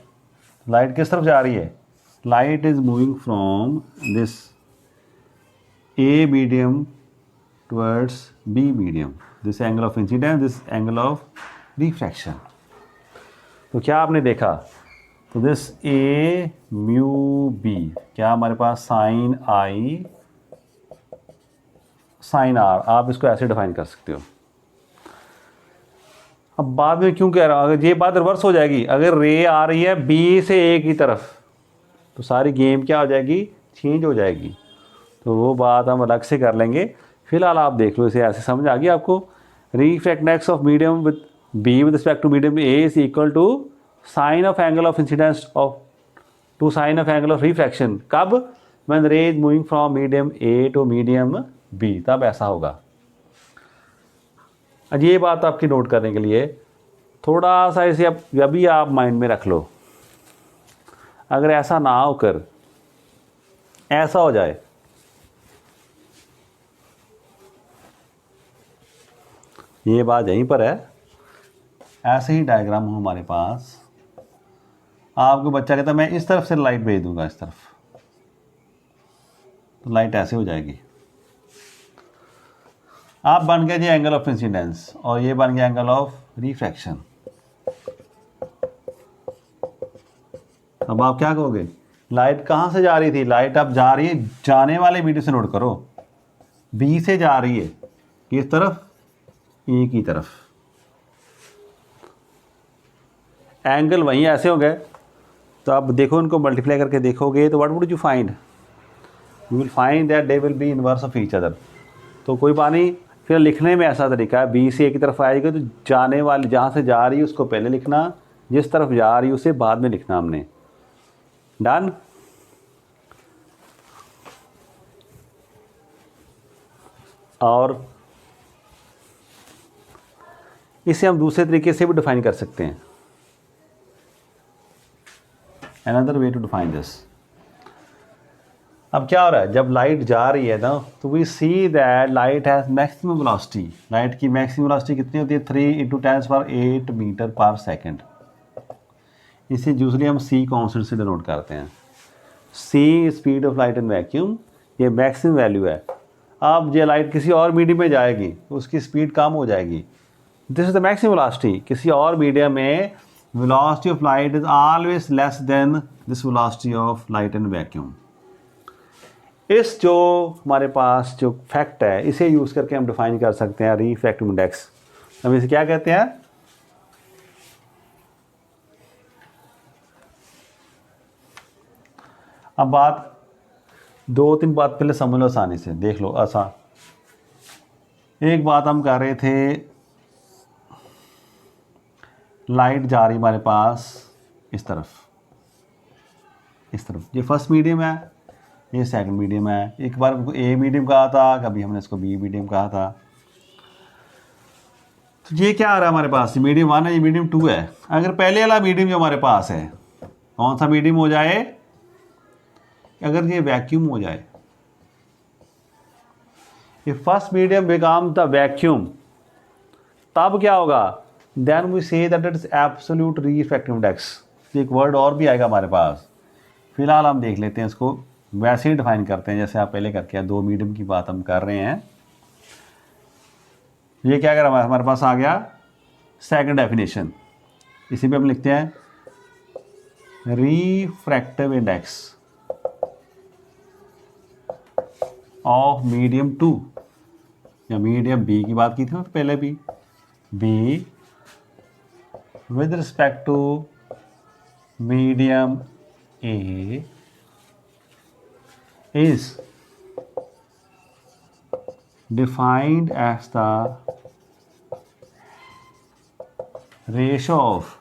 लाइट किस तरफ जा रही है, light is moving from this A medium towards B medium, this angle of incidence, this angle of refraction. तो क्या आपने देखा, तो दिस ए म्यू बी, क्या हमारे पास साइन आई साइन आर, आप इसको ऐसे डिफाइन कर सकते हो। अब बाद में क्यों कह रहा हूँ, अगर ये बात रिवर्स हो जाएगी, अगर रे आ रही है बी से ए की तरफ तो सारी गेम क्या हो जाएगी, चेंज हो जाएगी। तो वो बात हम अलग से कर लेंगे, फिलहाल आप देख लो इसे, ऐसे समझ आ गई आपको। Refractive index of medium with B with respect to medium A is equal to sine of angle of incidence of to sine of angle of refraction, कब, when ray is moving from medium A to medium B, तब ऐसा होगा। अब ये बात आपकी note करने के लिए थोड़ा सा इसे अभी आप माइंड में रख लो, अगर ऐसा ना होकर ऐसा हो जाए, ये बात यहीं पर है, ऐसे ही डायग्राम हो हमारे पास, आपको बच्चा कहता है मैं इस तरफ से लाइट भेज दूंगा इस तरफ, तो लाइट ऐसे हो जाएगी। आप बन गए जी एंगल ऑफ इंसिडेंस और ये बन गया एंगल ऑफ रिफ्रैक्शन। अब आप क्या कहोगे, लाइट कहाँ से जा रही थी, लाइट अब जा रही है, जाने वाले मीडियम से नोट करो, बी से जा रही है किस तरफ, ए की तरफ। एंगल वहीं ऐसे हो गए, तो आप देखो इनको मल्टीप्लाई करके देखोगे तो what would you find, you will find that they will be inverse of each other. तो कोई बात नहीं, फिर लिखने में ऐसा तरीका है, बी से ए की तरफ आएगा तो जाने वाली जहाँ से जा रही है उसको पहले लिखना, जिस तरफ जा रही है उसे बाद में लिखना हमने। डन। और इसे हम दूसरे तरीके से भी डिफाइन कर सकते हैं, another way to define this. अब क्या हो रहा है, जब लाइट जा रही है ना तो we see that light has maximum velocity, light की मैक्सिमम वेलोसिटी कितनी होती है, 3 × 10⁸ मीटर पर सेकंड। इसे यूजली हम सी कॉन्स्टेंट से डिनोट करते हैं। C speed of light in vacuum, ये मैक्सिमम वैल्यू है। अब ये लाइट किसी और मीडियम में जाएगी तो उसकी स्पीड कम हो जाएगी। This is the maximum velocity. किसी और मीडियम में velocity of light is always less than this velocity of light in vacuum. इस जो हमारे पास जो फैक्ट है इसे यूज़ करके हम डिफाइन कर सकते हैं रिफ्रैक्टिव इंडेक्स। हम इसे क्या कहते हैं? अब बात 2-3 बात पहले समझ लो, आसानी से देख लो आसान। एक बात हम कर रहे थे, लाइट जा रही हमारे पास इस तरफ, ये फर्स्ट मीडियम है, ये सेकंड मीडियम है। एक बार हमको ए मीडियम कहा था, कभी हमने इसको बी मीडियम कहा था। तो ये क्या आ रहा है हमारे पास? ये मीडियम 1 है, ये मीडियम 2 है। अगर पहले वाला मीडियम जो हमारे पास है, कौन सा मीडियम हो जाए? अगर ये वैक्यूम हो जाए, ये first medium become the vacuum, तब क्या होगा? Then we say that it is absolute refractive index. एक वर्ड और भी आएगा हमारे पास, फिलहाल हम देख लेते हैं इसको, वैसे ही डिफाइन करते हैं जैसे आप पहले करके 2 मीडियम की बात हम कर रहे हैं। ये क्या कर हमारे पास आ गया सेकंड डेफिनेशन। इसी पे हम लिखते हैं रिफ्रैक्टिव इंडेक्स ऑफ मीडियम 2, या मीडियम बी की बात की थी ना पहले भी, B with respect to medium A is defined as the ratio of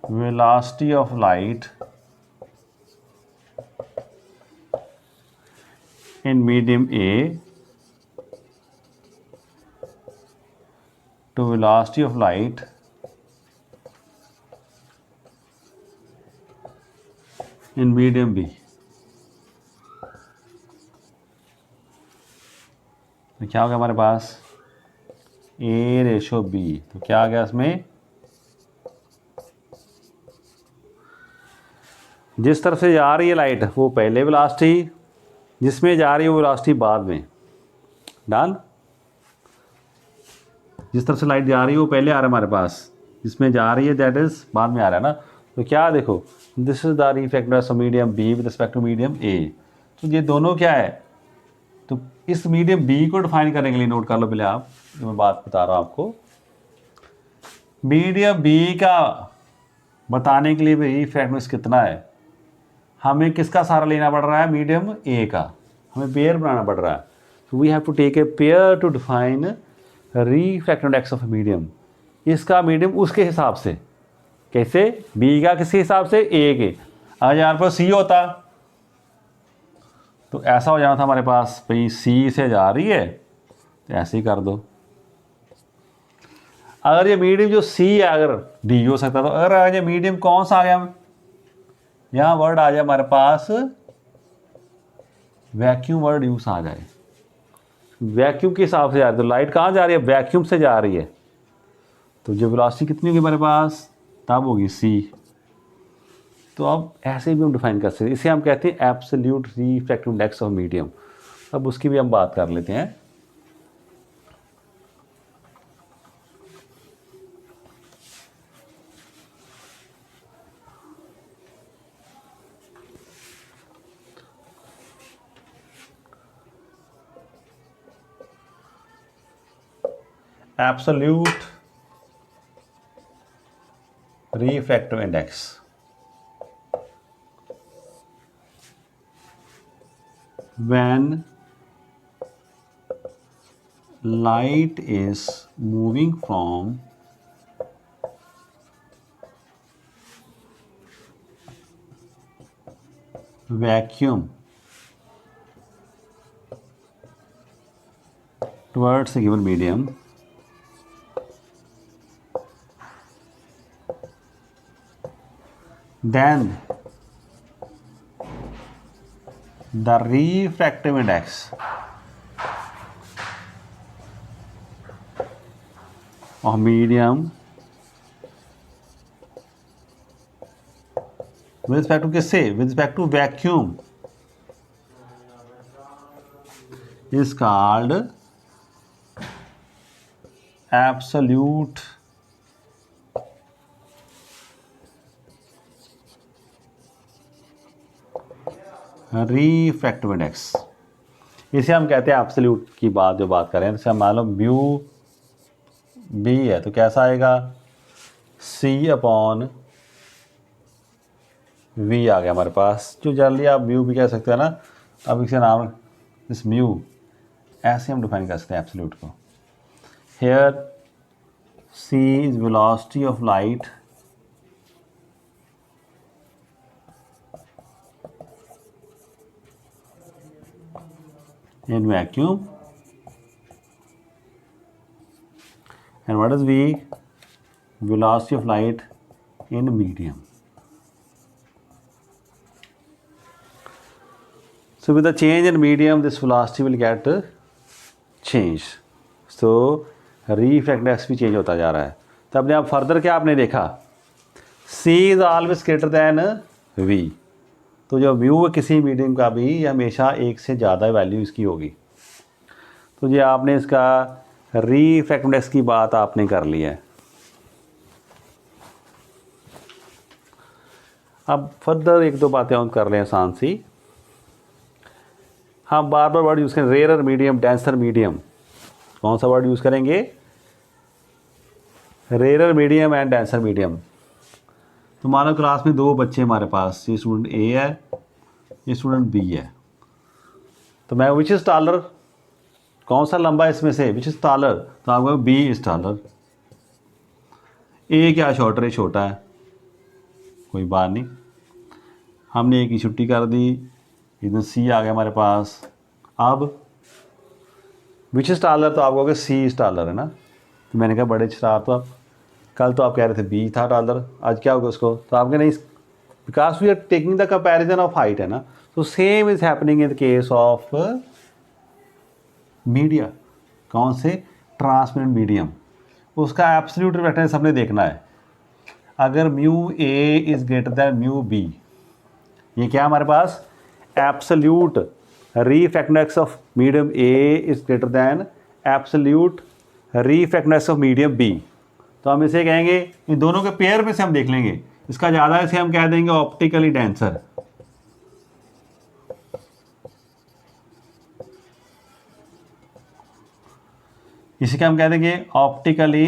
velocity of light in medium A to velocity of light in medium B। तो क्या हो गया हमारे पास? A ratio B। तो क्या आ गया इसमें? जिस तरफ से जा रही है लाइट वो पहले वेलोसिटी, जिसमें जा रही है वो वेलोसिटी बाद में। डन? जिस तरफ से लाइट जा रही है वो पहले आ रहा है हमारे पास, जिसमें जा रही है दैट इज बाद में आ रहा है ना। तो क्या देखो, this is the refractive medium B with respect to medium A. तो ये दोनों क्या है? तो इस मीडियम बी को डिफाइन करने के लिए नोट कर लो पहले आप, जो मैं बात बता रहा हूँ आपको। मीडियम बी का बताने के लिए भी रिफ्रैक्टिव कितना है, हमें किसका सहारा लेना पड़ रहा है? मीडियम ए का। हमें पेयर बनाना पड़ रहा है। तो we have to take a pair to define refractive index of medium. इसका मीडियम उसके हिसाब से, कैसे? बी का किसके हिसाब से? ए के। अगर यहाँ पर सी होता तो ऐसा हो जाना था हमारे पास, भाई सी से जा रही है तो ऐसे ही कर दो। अगर ये मीडियम जो सी है, अगर डी हो सकता तो, अगर ये मीडियम कौन सा आ गया, यहाँ वर्ड आ जाए हमारे पास वैक्यूम, वर्ड यूज आ जाए। वैक्यूम के हिसाब से जा रही है, तो लाइट कहाँ जा रही है? वैक्यूम से जा रही है। तो जो वेलोसिटी कितनी होगी हमारे पास? तब होगी सी। तो अब ऐसे भी हम डिफाइन कर सकते हैं, इसे हम कहते हैं absolute refractive index of medium. अब उसकी भी हम बात कर लेते हैं। Absolute refractive index when light is moving from vacuum towards a given medium, then the refractive index of medium with respect to किससे? with respect to vacuum is called absolute refractive index। इसे हम कहते हैं absolute की बात जो बात करें, जैसे मान लो म्यू बी है तो कैसा आएगा, सी अपॉन वी आ गया हमारे पास, जो जनरली आप म्यू भी कह सकते हैं ना। अब इसका नाम इस म्यू ऐसे हम डिफाइन कर सकते हैं एब्सोल्यूट को। Here C is velocity of light in vacuum, and what is V? Velocity of light in medium. So with the change in medium, this velocity will get changed. So refractive index भी change होता जा रहा है। तो अपने आप further क्या आपने देखा, C is always greater than V। तो जो व्यू है किसी मीडियम का भी ये हमेशा एक से ज़्यादा वैल्यू इसकी होगी। तो ये आपने इसका रिफ्रैक्टिव इंडेक्स की बात आपने कर ली है। अब फर्दर एक दो बातें और कर लें आसान सी। हम बार बार वर्ड यूज़ करें, रेयर मीडियम, डेंसर मीडियम। कौन सा वर्ड यूज़ करेंगे, rare medium and denser medium. तो मान लो क्लास में दो बच्चे हमारे पास, ये स्टूडेंट ए है, ये स्टूडेंट बी है। तो मैं विच इज़ टॉलर, कौन सा लंबा इसमें से, विच इज़ टॉलर, तो आपको बी इज़ टॉलर। ए क्या शॉर्टर है, छोटा है, कोई बात नहीं। हमने ए की छुट्टी कर दी, इधर सी आ गया हमारे पास। अब विच इज़ टॉलर, तो आप कहोगे सी इज़ टॉलर है ना। तो मैंने कहा बड़े शराब, तो आप कल तो आप कह रहे थे बी था डॉलर, आज क्या होगा उसको, तो आपके नहीं, because we are taking the comparison of height है ना। तो same is happening in the case of media. कौन से, ट्रांसपेरेंट मीडियम, उसका एब्सोल्यूट रिफ्रैक्टिव हमने देखना है। अगर mu A is greater than mu B, ये क्या हमारे पास absolute refractive index of medium A is greater than absolute refractive index of medium B. तो हम इसे कहेंगे, इन दोनों के पेयर में से हम देख लेंगे, इसका ज़्यादा इसे हम कह देंगे ऑप्टिकली डेंसर। इसे क्या हम कह देंगे, ऑप्टिकली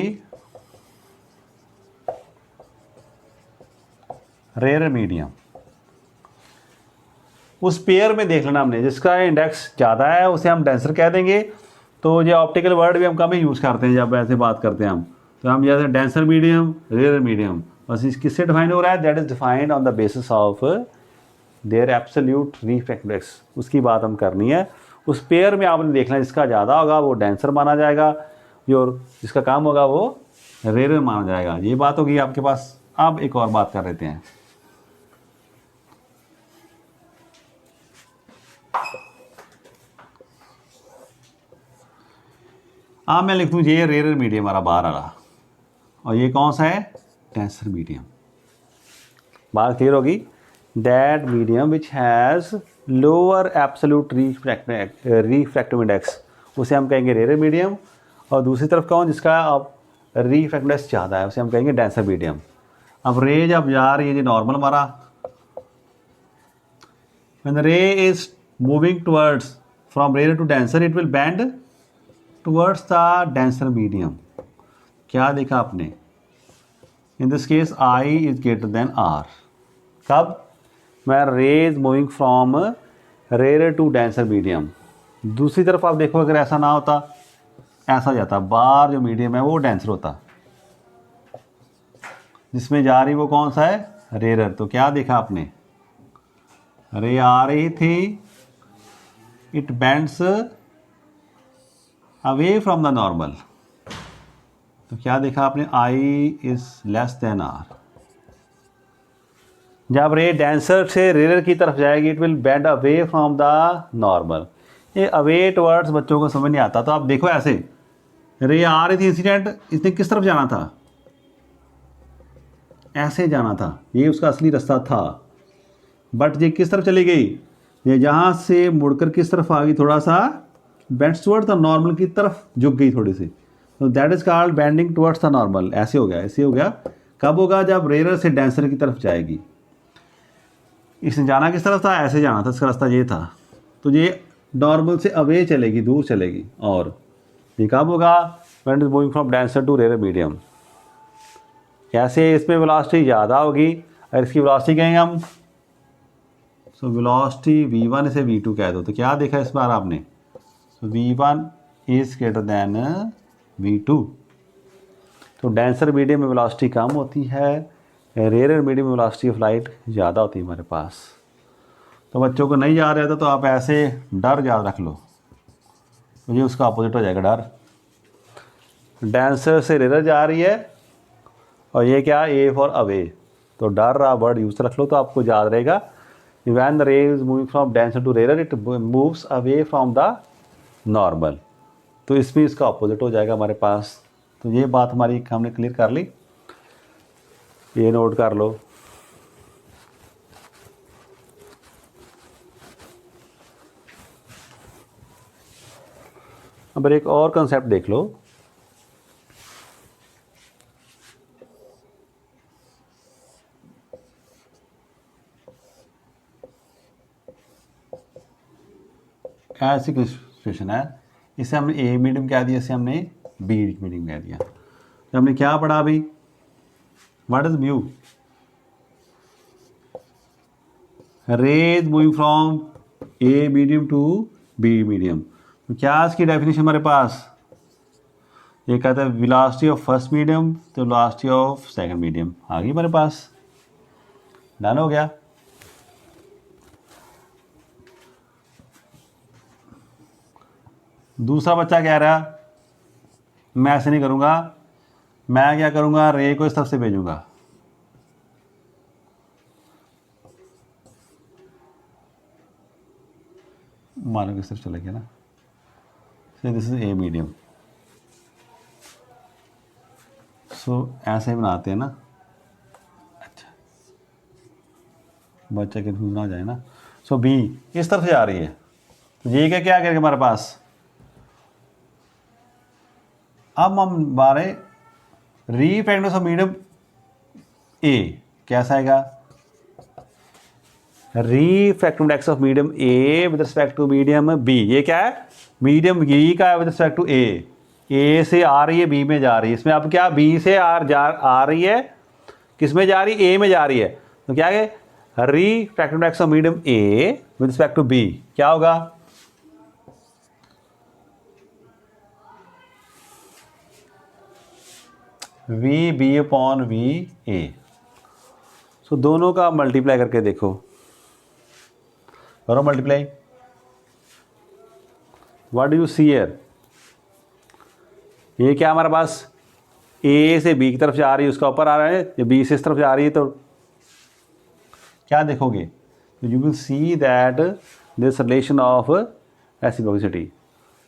रेयर मीडियम। उस पेयर में देख लेना हमने, जिसका इंडेक्स ज़्यादा है उसे हम डेंसर कह देंगे। तो ये ऑप्टिकल वर्ड भी हम कम ही यूज़ करते हैं जब ऐसे बात करते हैं हम। तो हम जैसे डेंसर मीडियम, रेयर मीडियम, बस इस किससे डिफाइन हो रहा है, that is defined on the basis of their absolute refractive index. उसकी बात हम करनी है। उस पेयर में आपने देखना है, जिसका ज़्यादा होगा वो डेंसर माना जाएगा, जो जिसका कम होगा वो रेयर माना जाएगा। ये बात होगी आपके पास। अब एक और बात कर लेते हैं। अब मैं लिख दूँ ये रेयर मीडियम हमारा बाहर आ रहा, और ये कौन सा है, डेंसर मीडियम। बात क्लियर होगी। That medium which has lower absolute refractive index, उसे हम कहेंगे रेयर मीडियम। और दूसरी तरफ कौन, जिसका अब रिफ्रैक्टिव इंडेक्स ज़्यादा है, उसे हम कहेंगे डेंसर मीडियम। अब रे जब जा रही है जी नॉर्मल हमारा, when the ray is moving towards from rare to denser, it will bend towards the denser medium. क्या देखा आपने, in this case I is greater than R. कब, मैं ray is moving from rare to denser medium. दूसरी तरफ आप देखो, अगर ऐसा ना होता, ऐसा जाता, बाहर जो मीडियम है वो डेंसर होता, जिसमें जा रही वो कौन सा है, रेयर। तो क्या देखा आपने, रे आ रही थी, it bends away from the normal. तो क्या देखा आपने, I is less than R. जब रे डेंसर से रेयर की तरफ जाएगी, it will bend away from the normal. ये अवे टवर्ड्स बच्चों को समझ नहीं आता। तो आप देखो ऐसे, रे आ रही थी इंसिडेंट, इसने किस तरफ जाना था, ऐसे जाना था, ये उसका असली रास्ता था। बट ये किस तरफ चली गई, ये यहाँ से मुड़कर किस तरफ आ गई, थोड़ा सा बेंड्स टुवर्ड्स द नॉर्मल की तरफ झुक गई थोड़ी सी, तो that is called bending towards the normal. ऐसे हो गया, ऐसे हो गया। कब होगा? जब रेयर से डेंसर की तरफ जाएगी। इसने जाना किस तरफ था? ऐसे जाना था, इसका रास्ता ये था, तो ये नॉर्मल से अवे चलेगी, दूर चलेगी। और ये कब होगा? When is moving from denser to rare medium. कैसे? इसमें वेलोसिटी ज़्यादा होगी, अगर इसकी वेलोसिटी कहेंगे हम, सो वेलोसिटी v1 इसे v2 कह दो, तो क्या देखा इस बार आपने? सो v1 is greater then v2। तो डेंसर मीडियम में वेलोसिटी कम होती है, रेयर मीडियम में वेलोसिटी ऑफ लाइट ज़्यादा होती है हमारे पास। तो बच्चों को नहीं याद रहता तो आप ऐसे डर याद रख लो, तो ये उसका अपोजिट हो जाएगा डर। डेंसर से रेयर जा रही है, और ये क्या? A for away. तो डर आप वर्ड यूज रख लो तो आपको याद रहेगा। When the ray is moving from denser to rarer, it moves away from the normal। तो इसमें इसका अपोजिट हो जाएगा हमारे पास। तो ये बात हमारी हमने क्लियर कर ली, ये नोट कर लो। अब एक और कंसेप्ट देख लो। ऐसी कोई सिचुएशन है, इसे हमने ए मीडियम कह दिया, इसे हमने बी मीडियम कह दिया। तो हमने क्या पढ़ा अभी? What is mu? Rays moving from A medium to B medium. तो क्या इसकी डेफिनेशन हमारे पास? ये कहता है velocity of first medium to velocity of second medium आ गई हमारे पास। डन हो गया। दूसरा बच्चा कह रहा मैं ऐसे नहीं करूँगा, मैं क्या करूँगा? रे को इस तरफ से भेजूँगा। मानो किस तरफ चले गया ना, दिस इज ए मीडियम। सो ऐसे बनाते हैं ना, अच्छा बच्चा कन्फ्यूज ना हो जाए ना। सो बी इस तरफ से आ रही है, तो ये क्या करेंगे हमारे पास? अब हम हमारे रीफ्रैक्टिव ऑफ मीडियम ए कैसा आएगा? Refractive index of medium A with respect to medium B. ये क्या है? मीडियम बी का है विद रिस्पेक्ट टू ए से आ रही है, बी में जा रही है। इसमें अब क्या? बी से आ रही है, किस में जा रही है? ए में जा रही है। तो क्या है? Refractive index of medium A with respect to B क्या होगा? V B upon V A. So दोनों का मल्टीप्लाई करके देखो, करो multiply. What do you see here? ये क्या हमारे पास? ए से बी की तरफ जा रही है, उसका ऊपर आ रहा है, या बी से इस तरफ जा रही है, तो क्या देखोगे? तो you will see that this relation of reciprocity.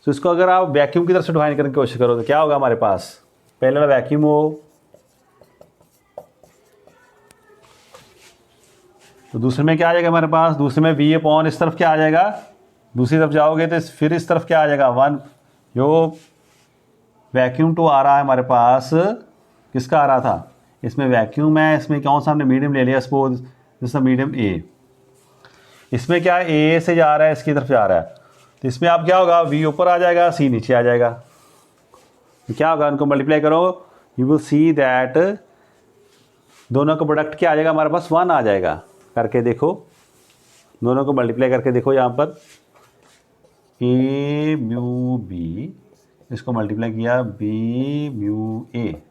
So इसको अगर आप वैक्यूम की तरफ से डिफाइन करने की कोशिश करो तो क्या होगा हमारे पास? पहले वाला वैक्यूम हो, तो दूसरे में क्या आ जाएगा हमारे पास? दूसरे में वी अपॉन इस तरफ क्या आ जाएगा? दूसरी तरफ जाओगे तो फिर इस तरफ क्या आ जाएगा? वन। जो वैक्यूम टू आ रहा है हमारे पास, किसका आ रहा था? इसमें वैक्यूम है, इसमें कौन सा हमने मीडियम ले लिया? सपोज दिस मीडियम ए। इसमें क्या है? ए से जा रहा है, इसकी तरफ जा रहा है, तो इसमें आप क्या होगा? वी ऊपर आ जाएगा, सी नीचे आ जाएगा। तो क्या होगा? उनको मल्टीप्लाई करो, यू विल सी दैट दोनों का प्रोडक्ट क्या आ जाएगा हमारे पास? वन आ जाएगा। करके देखो, दोनों को मल्टीप्लाई करके देखो। यहाँ पर ए म्यू बी, इसको मल्टीप्लाई किया बी म्यू ए,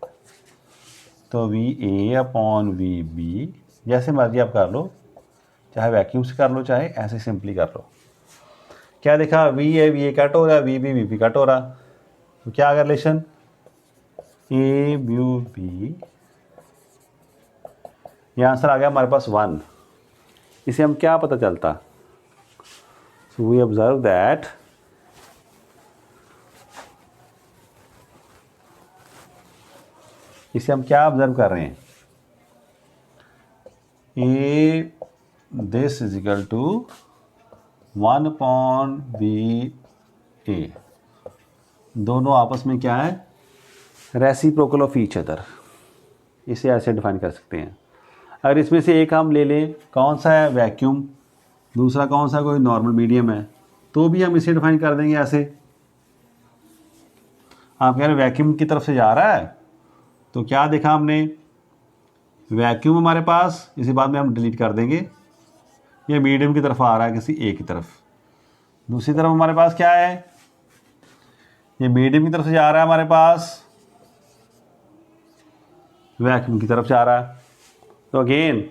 तो V A upon V B. जैसे मर्जी आप कर लो, चाहे वैक्यूम से कर लो, चाहे ऐसे सिंपली कर लो। क्या देखा? वी ए कट हो रहा है, वी बी कट हो रहा। तो क्या आ गया रिलेशन? ए म्यू बी, ये आंसर आ गया हमारे पास वन। इसे हम क्या पता चलता? सो वी ऑब्जर्व दैट इसे हम क्या ऑब्जर्व कर रहे हैं? A this is equal to 1 upon B A. दोनों आपस में क्या है, रेसिप्रोकल ऑफ ईच अदर, इसे ऐसे डिफाइन कर सकते हैं। अगर इसमें से एक हम ले लें, कौन सा है, वैक्यूम, दूसरा कौन सा, कोई नॉर्मल मीडियम है, तो भी हम इसे डिफाइन कर देंगे ऐसे। आप कह रहे हैं वैक्यूम की तरफ से जा रहा है, तो क्या देखा हमने, वैक्यूम हमारे पास, इसे बाद में हम डिलीट कर देंगे, ये मीडियम की तरफ आ रहा है किसी ए की तरफ। दूसरी तरफ हमारे पास क्या है, ये मीडियम की तरफ से जा रहा है हमारे पास, वैक्यूम की तरफ जा रहा है। तो अगेन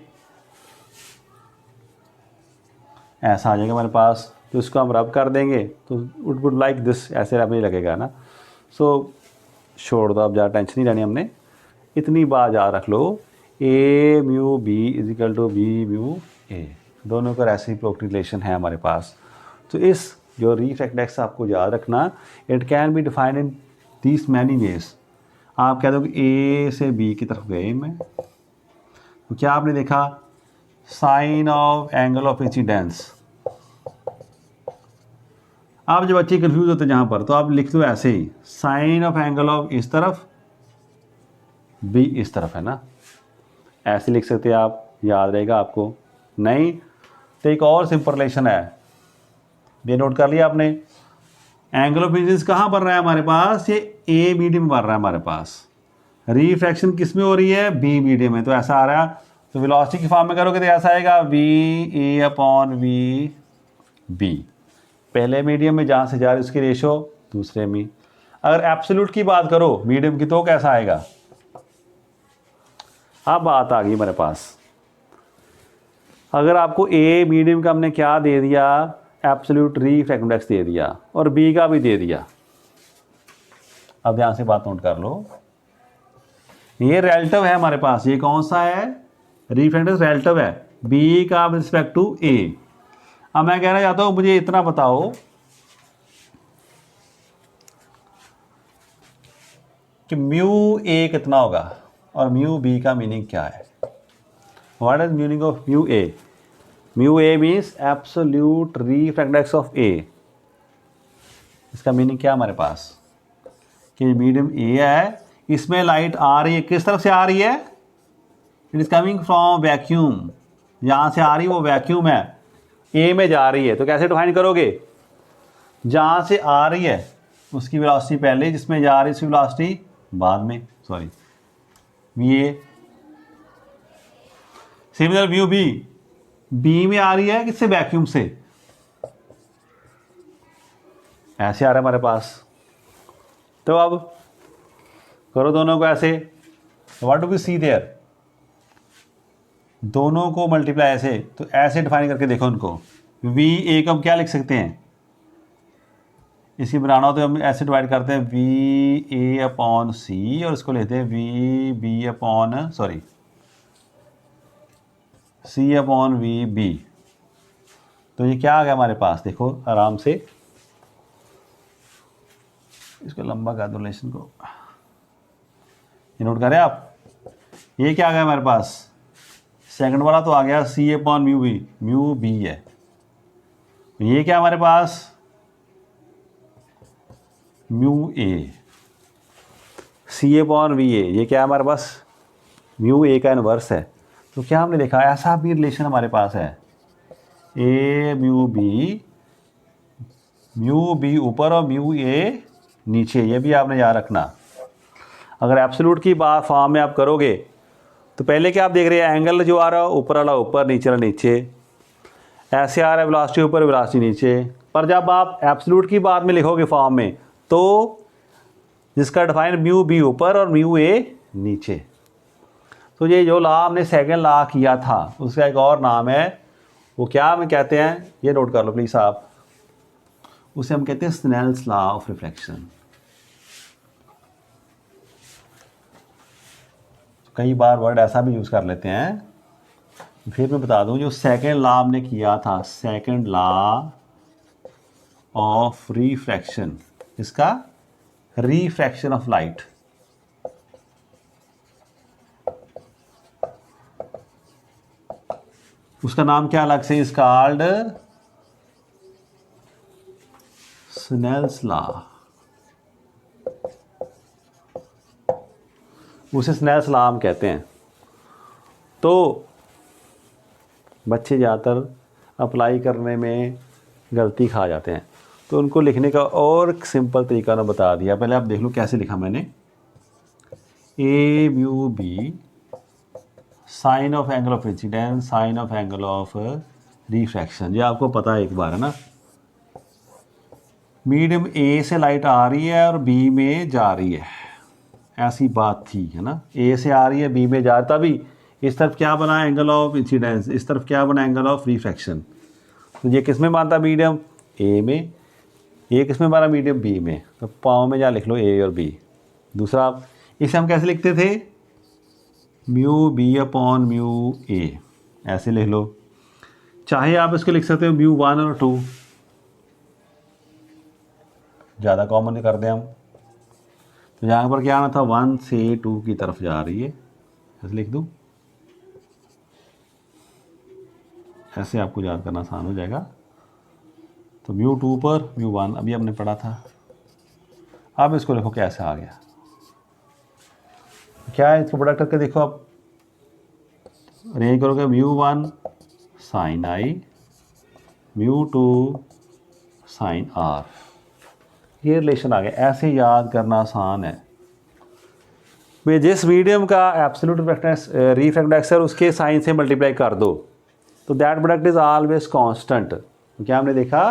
ऐसा आ जाएगा हमारे पास, तो इसको हम रब कर देंगे तो इट वुड लाइक दिस, ऐसे रब नहीं लगेगा ना। सो छोड़ दो, अब ज़्यादा टेंशन नहीं लेनी हमने, इतनी बात याद रख लो, A mu B is equal to B mu A, दोनों का रेसिप्रोकल रिलेशन है हमारे पास। तो इस जो रिफ्रैक्ट इंडेक्स आपको याद रखना, it can be defined in these many ways. आप कह दो कि ए से बी की तरफ गए मैं, तो क्या आपने देखा, sine of angle of incidence. आप जब बच्चे कंफ्यूज होते हैं जहाँ पर, तो आप लिख दो ऐसे ही, साइन ऑफ एंगल ऑफ इस तरफ, बी इस तरफ है ना, ऐसे लिख सकते हैं आप, याद रहेगा आपको। नहीं तो एक और सिंपल रिलेशन है, ये नोट कर लिया आपने, एंगल ऑफ इंसिडेंस कहाँ बन रहा है हमारे पास, ये ए मीडियम बन रहा है हमारे पास, रिफ्रैक्शन किस में हो रही है, बी मीडियम में, तो ऐसा आ रहा है। तो वेलोसिटी की फॉर्म में करोगे तो ऐसा आएगा, V A upon V B, पहले मीडियम में जहाँ से जा रही है उसकी रेशो दूसरे में। अगर एब्सोल्यूट की बात करो मीडियम की, तो कैसा आएगा, अब बात आ गई हमारे पास, अगर आपको ए मीडियम का हमने क्या दे दिया, एब्सोल्यूट रिफ्रैक्टिव इंडेक्स दे दिया, और बी का भी दे दिया। अब ध्यान से बात नोट कर लो, ये रिलेटिव है हमारे पास, ये कौन सा है, रिफ्रैक्टिव रिलेटिव है, बी का विद रिस्पेक्ट टू ए। अब मैं कहना चाहता हूं, मुझे इतना बताओ कि म्यू ए कितना होगा और म्यू बी का मीनिंग क्या है। What is meaning of mu A, mu A means absolute refractive index of A. इसका मीनिंग क्या हमारे पास, कि मीडियम ए है, इसमें लाइट आ रही है, किस तरफ से आ रही है, it is coming from vacuum, जहाँ से आ रही है वो वैक्यूम है, ए में जा रही है, तो कैसे डिफाइन करोगे, जहाँ से आ रही है उसकी वेलोसिटी पहले, जिसमें जा रही है उसकी वेलोसिटी बाद में, sorry V A. Similar mu B, B में आ रही है किससे, वैक्यूम से, ऐसे आ रहा है हमारे पास। तो अब करो दोनों को ऐसे, what do we see there, दोनों को मल्टीप्लाई ऐसे, तो ऐसे डिफाइन करके देखो उनको, वी ए को हम क्या लिख सकते हैं, इसी बनाना हो तो हम ऐसे डिवाइड करते हैं, वी ए अपॉन सी, और इसको लेते हैं V B upon, sorry C upon V B. तो ये क्या आ गया हमारे पास, देखो आराम से, इसको लंबा कर दो रिलेशन को, ये नोट करें आप, ये क्या आ गया हमारे पास, सेकंड वाला तो आ गया सी अपॉन म्यू बी है, ये क्या हमारे पास, mu A, C upon V A, ये क्या हमारे पास, म्यू ए का इनवर्स है। तो क्या हमने देखा, ऐसा भी रिलेशन हमारे पास है, ए म्यू बी ऊपर और म्यू ए नीचे, ये भी आपने याद रखना। अगर एब्सोल्यूट की बात फॉर्म में आप करोगे, तो पहले क्या आप देख रहे हैं, एंगल जो आ रहा है ऊपर वाला ऊपर, नीचे वाला नीचे, ऐसे आ रहा है वेलोसिटी ऊपर वेलोसिटी नीचे। पर जब आप एब्सोल्यूट की बात में लिखोगे फॉर्म में, तो जिसका डिफाइन म्यू बी ऊपर और म्यू ए नीचे। तो ये जो लॉ हमने सेकंड लॉ किया था, उसका एक और नाम है, वो क्या हमें कहते हैं, ये नोट कर लो प्लीज़ आप, उसे हम कहते हैं स्नेल्स लॉ ऑफ रिफ्लेक्शन। कई बार वर्ड ऐसा भी यूज़ कर लेते हैं, फिर मैं बता दूं, जो सेकंड लॉ हमने किया था, सेकंड लॉ ऑफ रिफ्रैक्शन, इसका रिफ्रैक्शन ऑफ लाइट, उसका नाम क्या अलग से, इज कॉल्ड स्नेल्स लॉ उसे स्नेल्स लॉ हम कहते हैं। तो बच्चे ज़्यादातर अप्लाई करने में गलती खा जाते हैं, तो उनको लिखने का और सिंपल तरीका ना बता दिया। पहले आप देख लो कैसे लिखा मैंने, A mu B sine of angle of incidence sine of angle of refraction. ये आपको पता है एक बार, है ना। मीडियम ए से लाइट आ रही है और बी में जा रही है, ऐसी बात थी, है ना। ए से आ रही है, बी में जा, तभी इस तरफ क्या बना एंगल ऑफ इंसिडेंस, इस तरफ क्या बना एंगल ऑफ रिफ्रैक्शन। तो ये किस में मानता मीडियम, ए में, ए किस में माना मीडियम बी में। तो पाँव में जा लिख लो ए और बी। दूसरा इसे हम कैसे लिखते थे, mu B upon mu A, ऐसे लिख लो। चाहे आप इसको लिख सकते हो म्यू 1 और 2, ज़्यादा कॉमन कर दें हम। तो यहाँ पर क्या आना था, 1 से 2 की तरफ जा रही है, ऐसे लिख दूँ। ऐसे आपको याद करना आसान हो जाएगा। तो म्यू 2 पर म्यू 1 अभी हमने पढ़ा था। अब इसको देखो कैसे आ गया, क्या है इसको प्रोडक्ट करके देखो। आप अरेंज करोगे, mu 1 sine I, mu 2 sine R, ये रिलेशन आ गया। ऐसे याद करना आसान है। भाई जिस मीडियम का एब्सोल्यूट रिफ्रैक्टेंस है उसके साइन से मल्टीप्लाई कर दो, तो that product is always constant. क्या हमने देखा,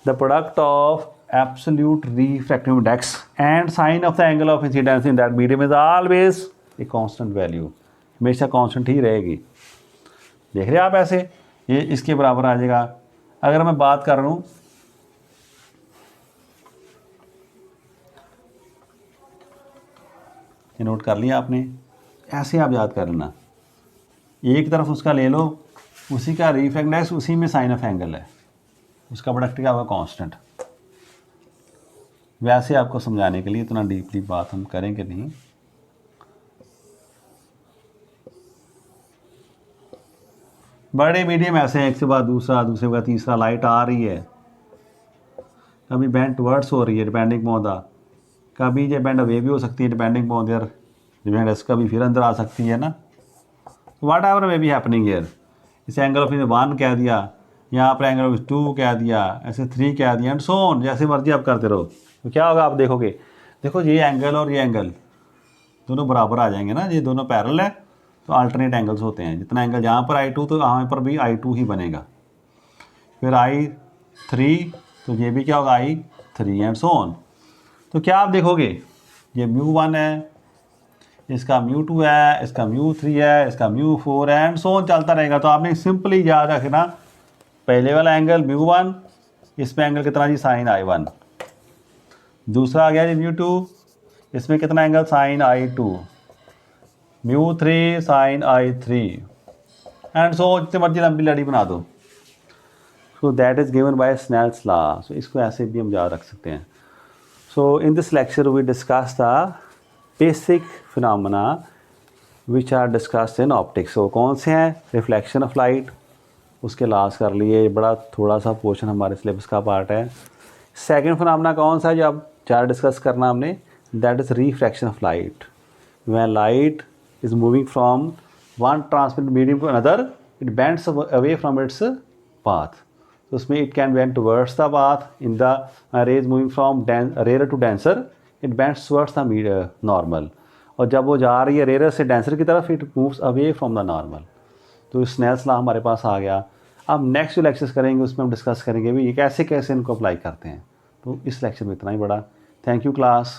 the product of absolute refractive index and sine of the angle of incidence in that medium is always a constant value, हमेशा कांस्टेंट ही रहेगी। देख रहे हैं आप, ऐसे ये इसके बराबर आ जाएगा। अगर मैं बात कर रहा हूँ, ये नोट कर लिया आपने, ऐसे आप याद कर लेना। एक तरफ उसका ले लो, उसी का रिफ्रैक्टेंस, उसी में साइन ऑफ एंगल है, उसका प्रोडक्ट क्या होगा, कांस्टेंट। वैसे आपको समझाने के लिए इतना डीपली बात हम करेंगे नहीं। बड़े मीडियम ऐसे हैं, एक से बाद दूसरा, दूसरे के बाद तीसरा, लाइट आ रही है, कभी बैंड टुवर्ड्स हो रही है डिपेंडिंग ऑन द, कभी ये बैंड अवे भी हो सकती है डिपेंडिंग ऑन देयर डिपेंड, कभी फिर अंदर आ सकती है ना। Whatever may be happening here, इसे एंगल ऑफ 1 कह दिया, यहाँ पर एंगल ऑफ 2 कह दिया, ऐसे 3 कह दिया, एंड सो ऑन, जैसे मर्जी आप करते रहो। तो क्या होगा आप देखोगे, देखो ये एंगल और ये एंगल दोनों बराबर आ जाएंगे ना, ये दोनों पैरेलल है, तो अल्टरनेट एंगल्स होते हैं। जितना एंगल यहाँ पर I2 तो यहाँ पर भी I2 ही बनेगा। फिर I3 तो ये भी क्या होगा I3 एंड सो ऑन। तो क्या आप देखोगे, ये म्यू 1 है, इसका म्यू 2 है, इसका म्यू 3 है, इसका म्यू 4 है, एंड सो ऑन चलता रहेगा। तो आपने सिंपली याद रखना, पहले वाला एंगल म्यू 1, इसमें एंगल कितना जी, साइन I1। दूसरा आ गया जी म्यू 2, इसमें कितना angle, sine I2। Mu 3 sine I3 and so जितनी मर्जी लंबी लड़ी बना दो। So that is given by Snell's law. So इसको ऐसे भी हम याद रख सकते हैं। So in this lecture we discussed the basic phenomena which are discussed in optics. So कौन से हैं, रिफ्लेक्शन ऑफ लाइट, उसके लास्ट कर लिए, बड़ा थोड़ा सा पोर्शन हमारे सिलेबस का पार्ट है। सेकंड फिनोमेना कौन सा है जो अब ज़्यादा डिस्कस करना हमने, that is refraction of light. When light is moving from one transmit medium to another, it bends away from its path. तो उसमें it can bend towards the path in the rays moving from rare to denser, it bends towards the normal. और जब वो जा रही है rare से denser की तरफ, it moves away from the normal. तो स्नेल्स लॉ हमारे पास आ गया। अब नेक्स्ट जो लेक्चर्स करेंगे उसमें हम डिस्कस करेंगे भी ये कैसे कैसे इनको अप्लाई करते हैं। तो इस लेक्चर में इतना ही बड़ा। Thank you class.